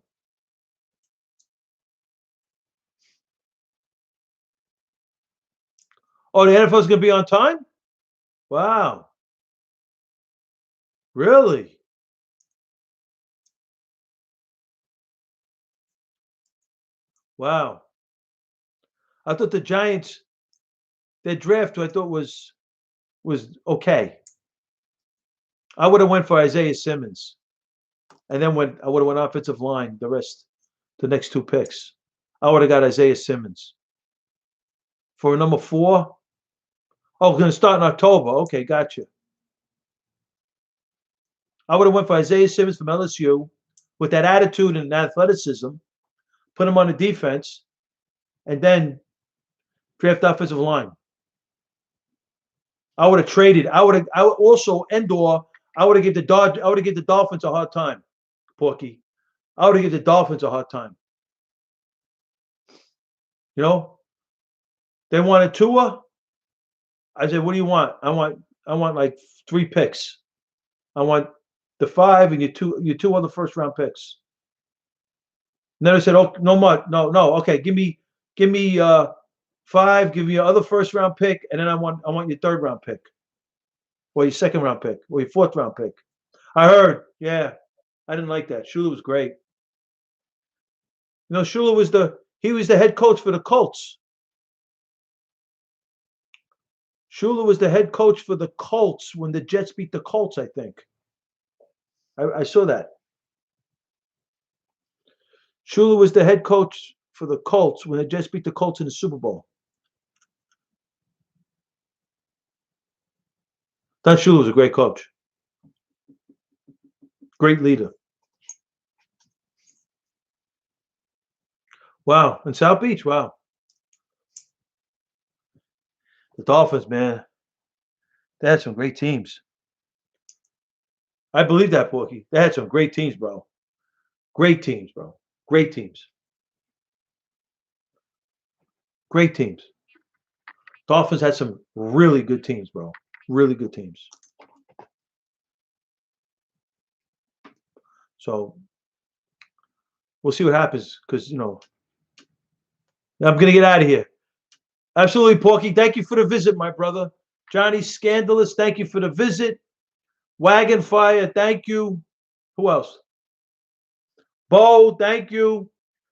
Oh, the NFL's gonna be on time? Wow. Really? Wow. I thought the Giants, their draft, I thought was okay. I would have went for Isaiah Simmons, and then when I would have went offensive line, the next two picks. I would have got Isaiah Simmons for number 4. Oh, going to start in October. Okay, gotcha. I would have went for Isaiah Simmons from LSU with that attitude and athleticism, put him on the defense, and then draft offensive line. I would have traded. I would also Endor. I would have give the Dolphins a hard time, Porky. I would have give the Dolphins a hard time. You know, they wanted Tua. I said, "What do you want? I want like 3 picks. I want the 5 and your two other first round picks." And then I said, "Oh, no more, no. Okay, give me 5. Give me your other first round pick, and then I want your third round pick, or your second round pick, or your fourth round pick." I heard, yeah, I didn't like that. Shula was great. Shula was the head coach for the Colts. Shula was the head coach for the Colts when the Jets beat the Colts, I think. I saw that. Shula was the head coach for the Colts when the Jets beat the Colts in the Super Bowl. Don Shula was a great coach. Great leader. Wow. In South Beach, wow. The Dolphins, man, they had some great teams. I believe that, Porky. They had some great teams, bro. Great teams, bro. Great teams. Great teams. Dolphins had some really good teams, bro. Really good teams. So we'll see what happens because, I'm going to get out of here. Absolutely, Porky. Thank you for the visit, my brother. Johnny Scandalous, thank you for the visit. Wagon Fire, thank you. Who else? Bo, thank you.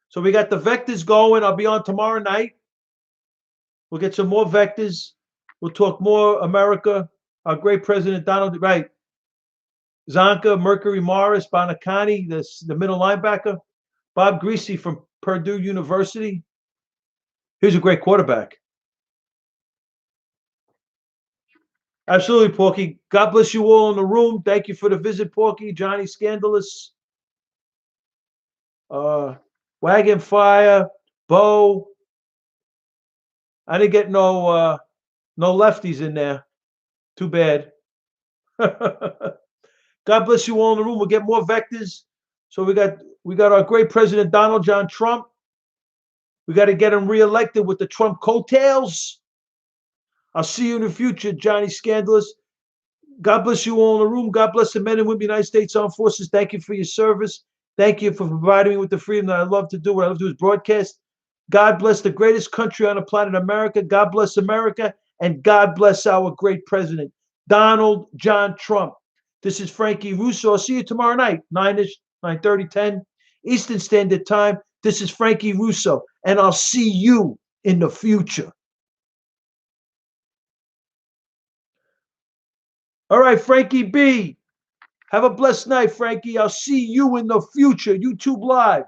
So we got the vectors going. I'll be on tomorrow night. We'll get some more vectors. We'll talk more America. Our great president, Donald, right. Zonka, Mercury Morris, Bonacani, the middle linebacker. Bob Greasy from Purdue University. He's a great quarterback. Absolutely, Porky. God bless you all in the room. Thank you for the visit, Porky. Johnny Scandalous. Wagon Fire. Bo. I didn't get no lefties in there. Too bad. God bless you all in the room. We'll get more vectors. So we got our great president, Donald John Trump. We got to get him reelected with the Trump coattails. I'll see you in the future, Johnny Scandalous. God bless you all in the room. God bless the men and women of the United States Armed Forces. Thank you for your service. Thank you for providing me with the freedom that I love to do. What I love to do is broadcast. God bless the greatest country on the planet, America. God bless America. And God bless our great president, Donald John Trump. This is Frankie Russo. I'll see you tomorrow night, 9-ish, 9:30, 10 Eastern Standard Time. This is Frankie Russo, and I'll see you in the future. All right, Frankie B. Have a blessed night, Frankie. I'll see you in the future. YouTube Live.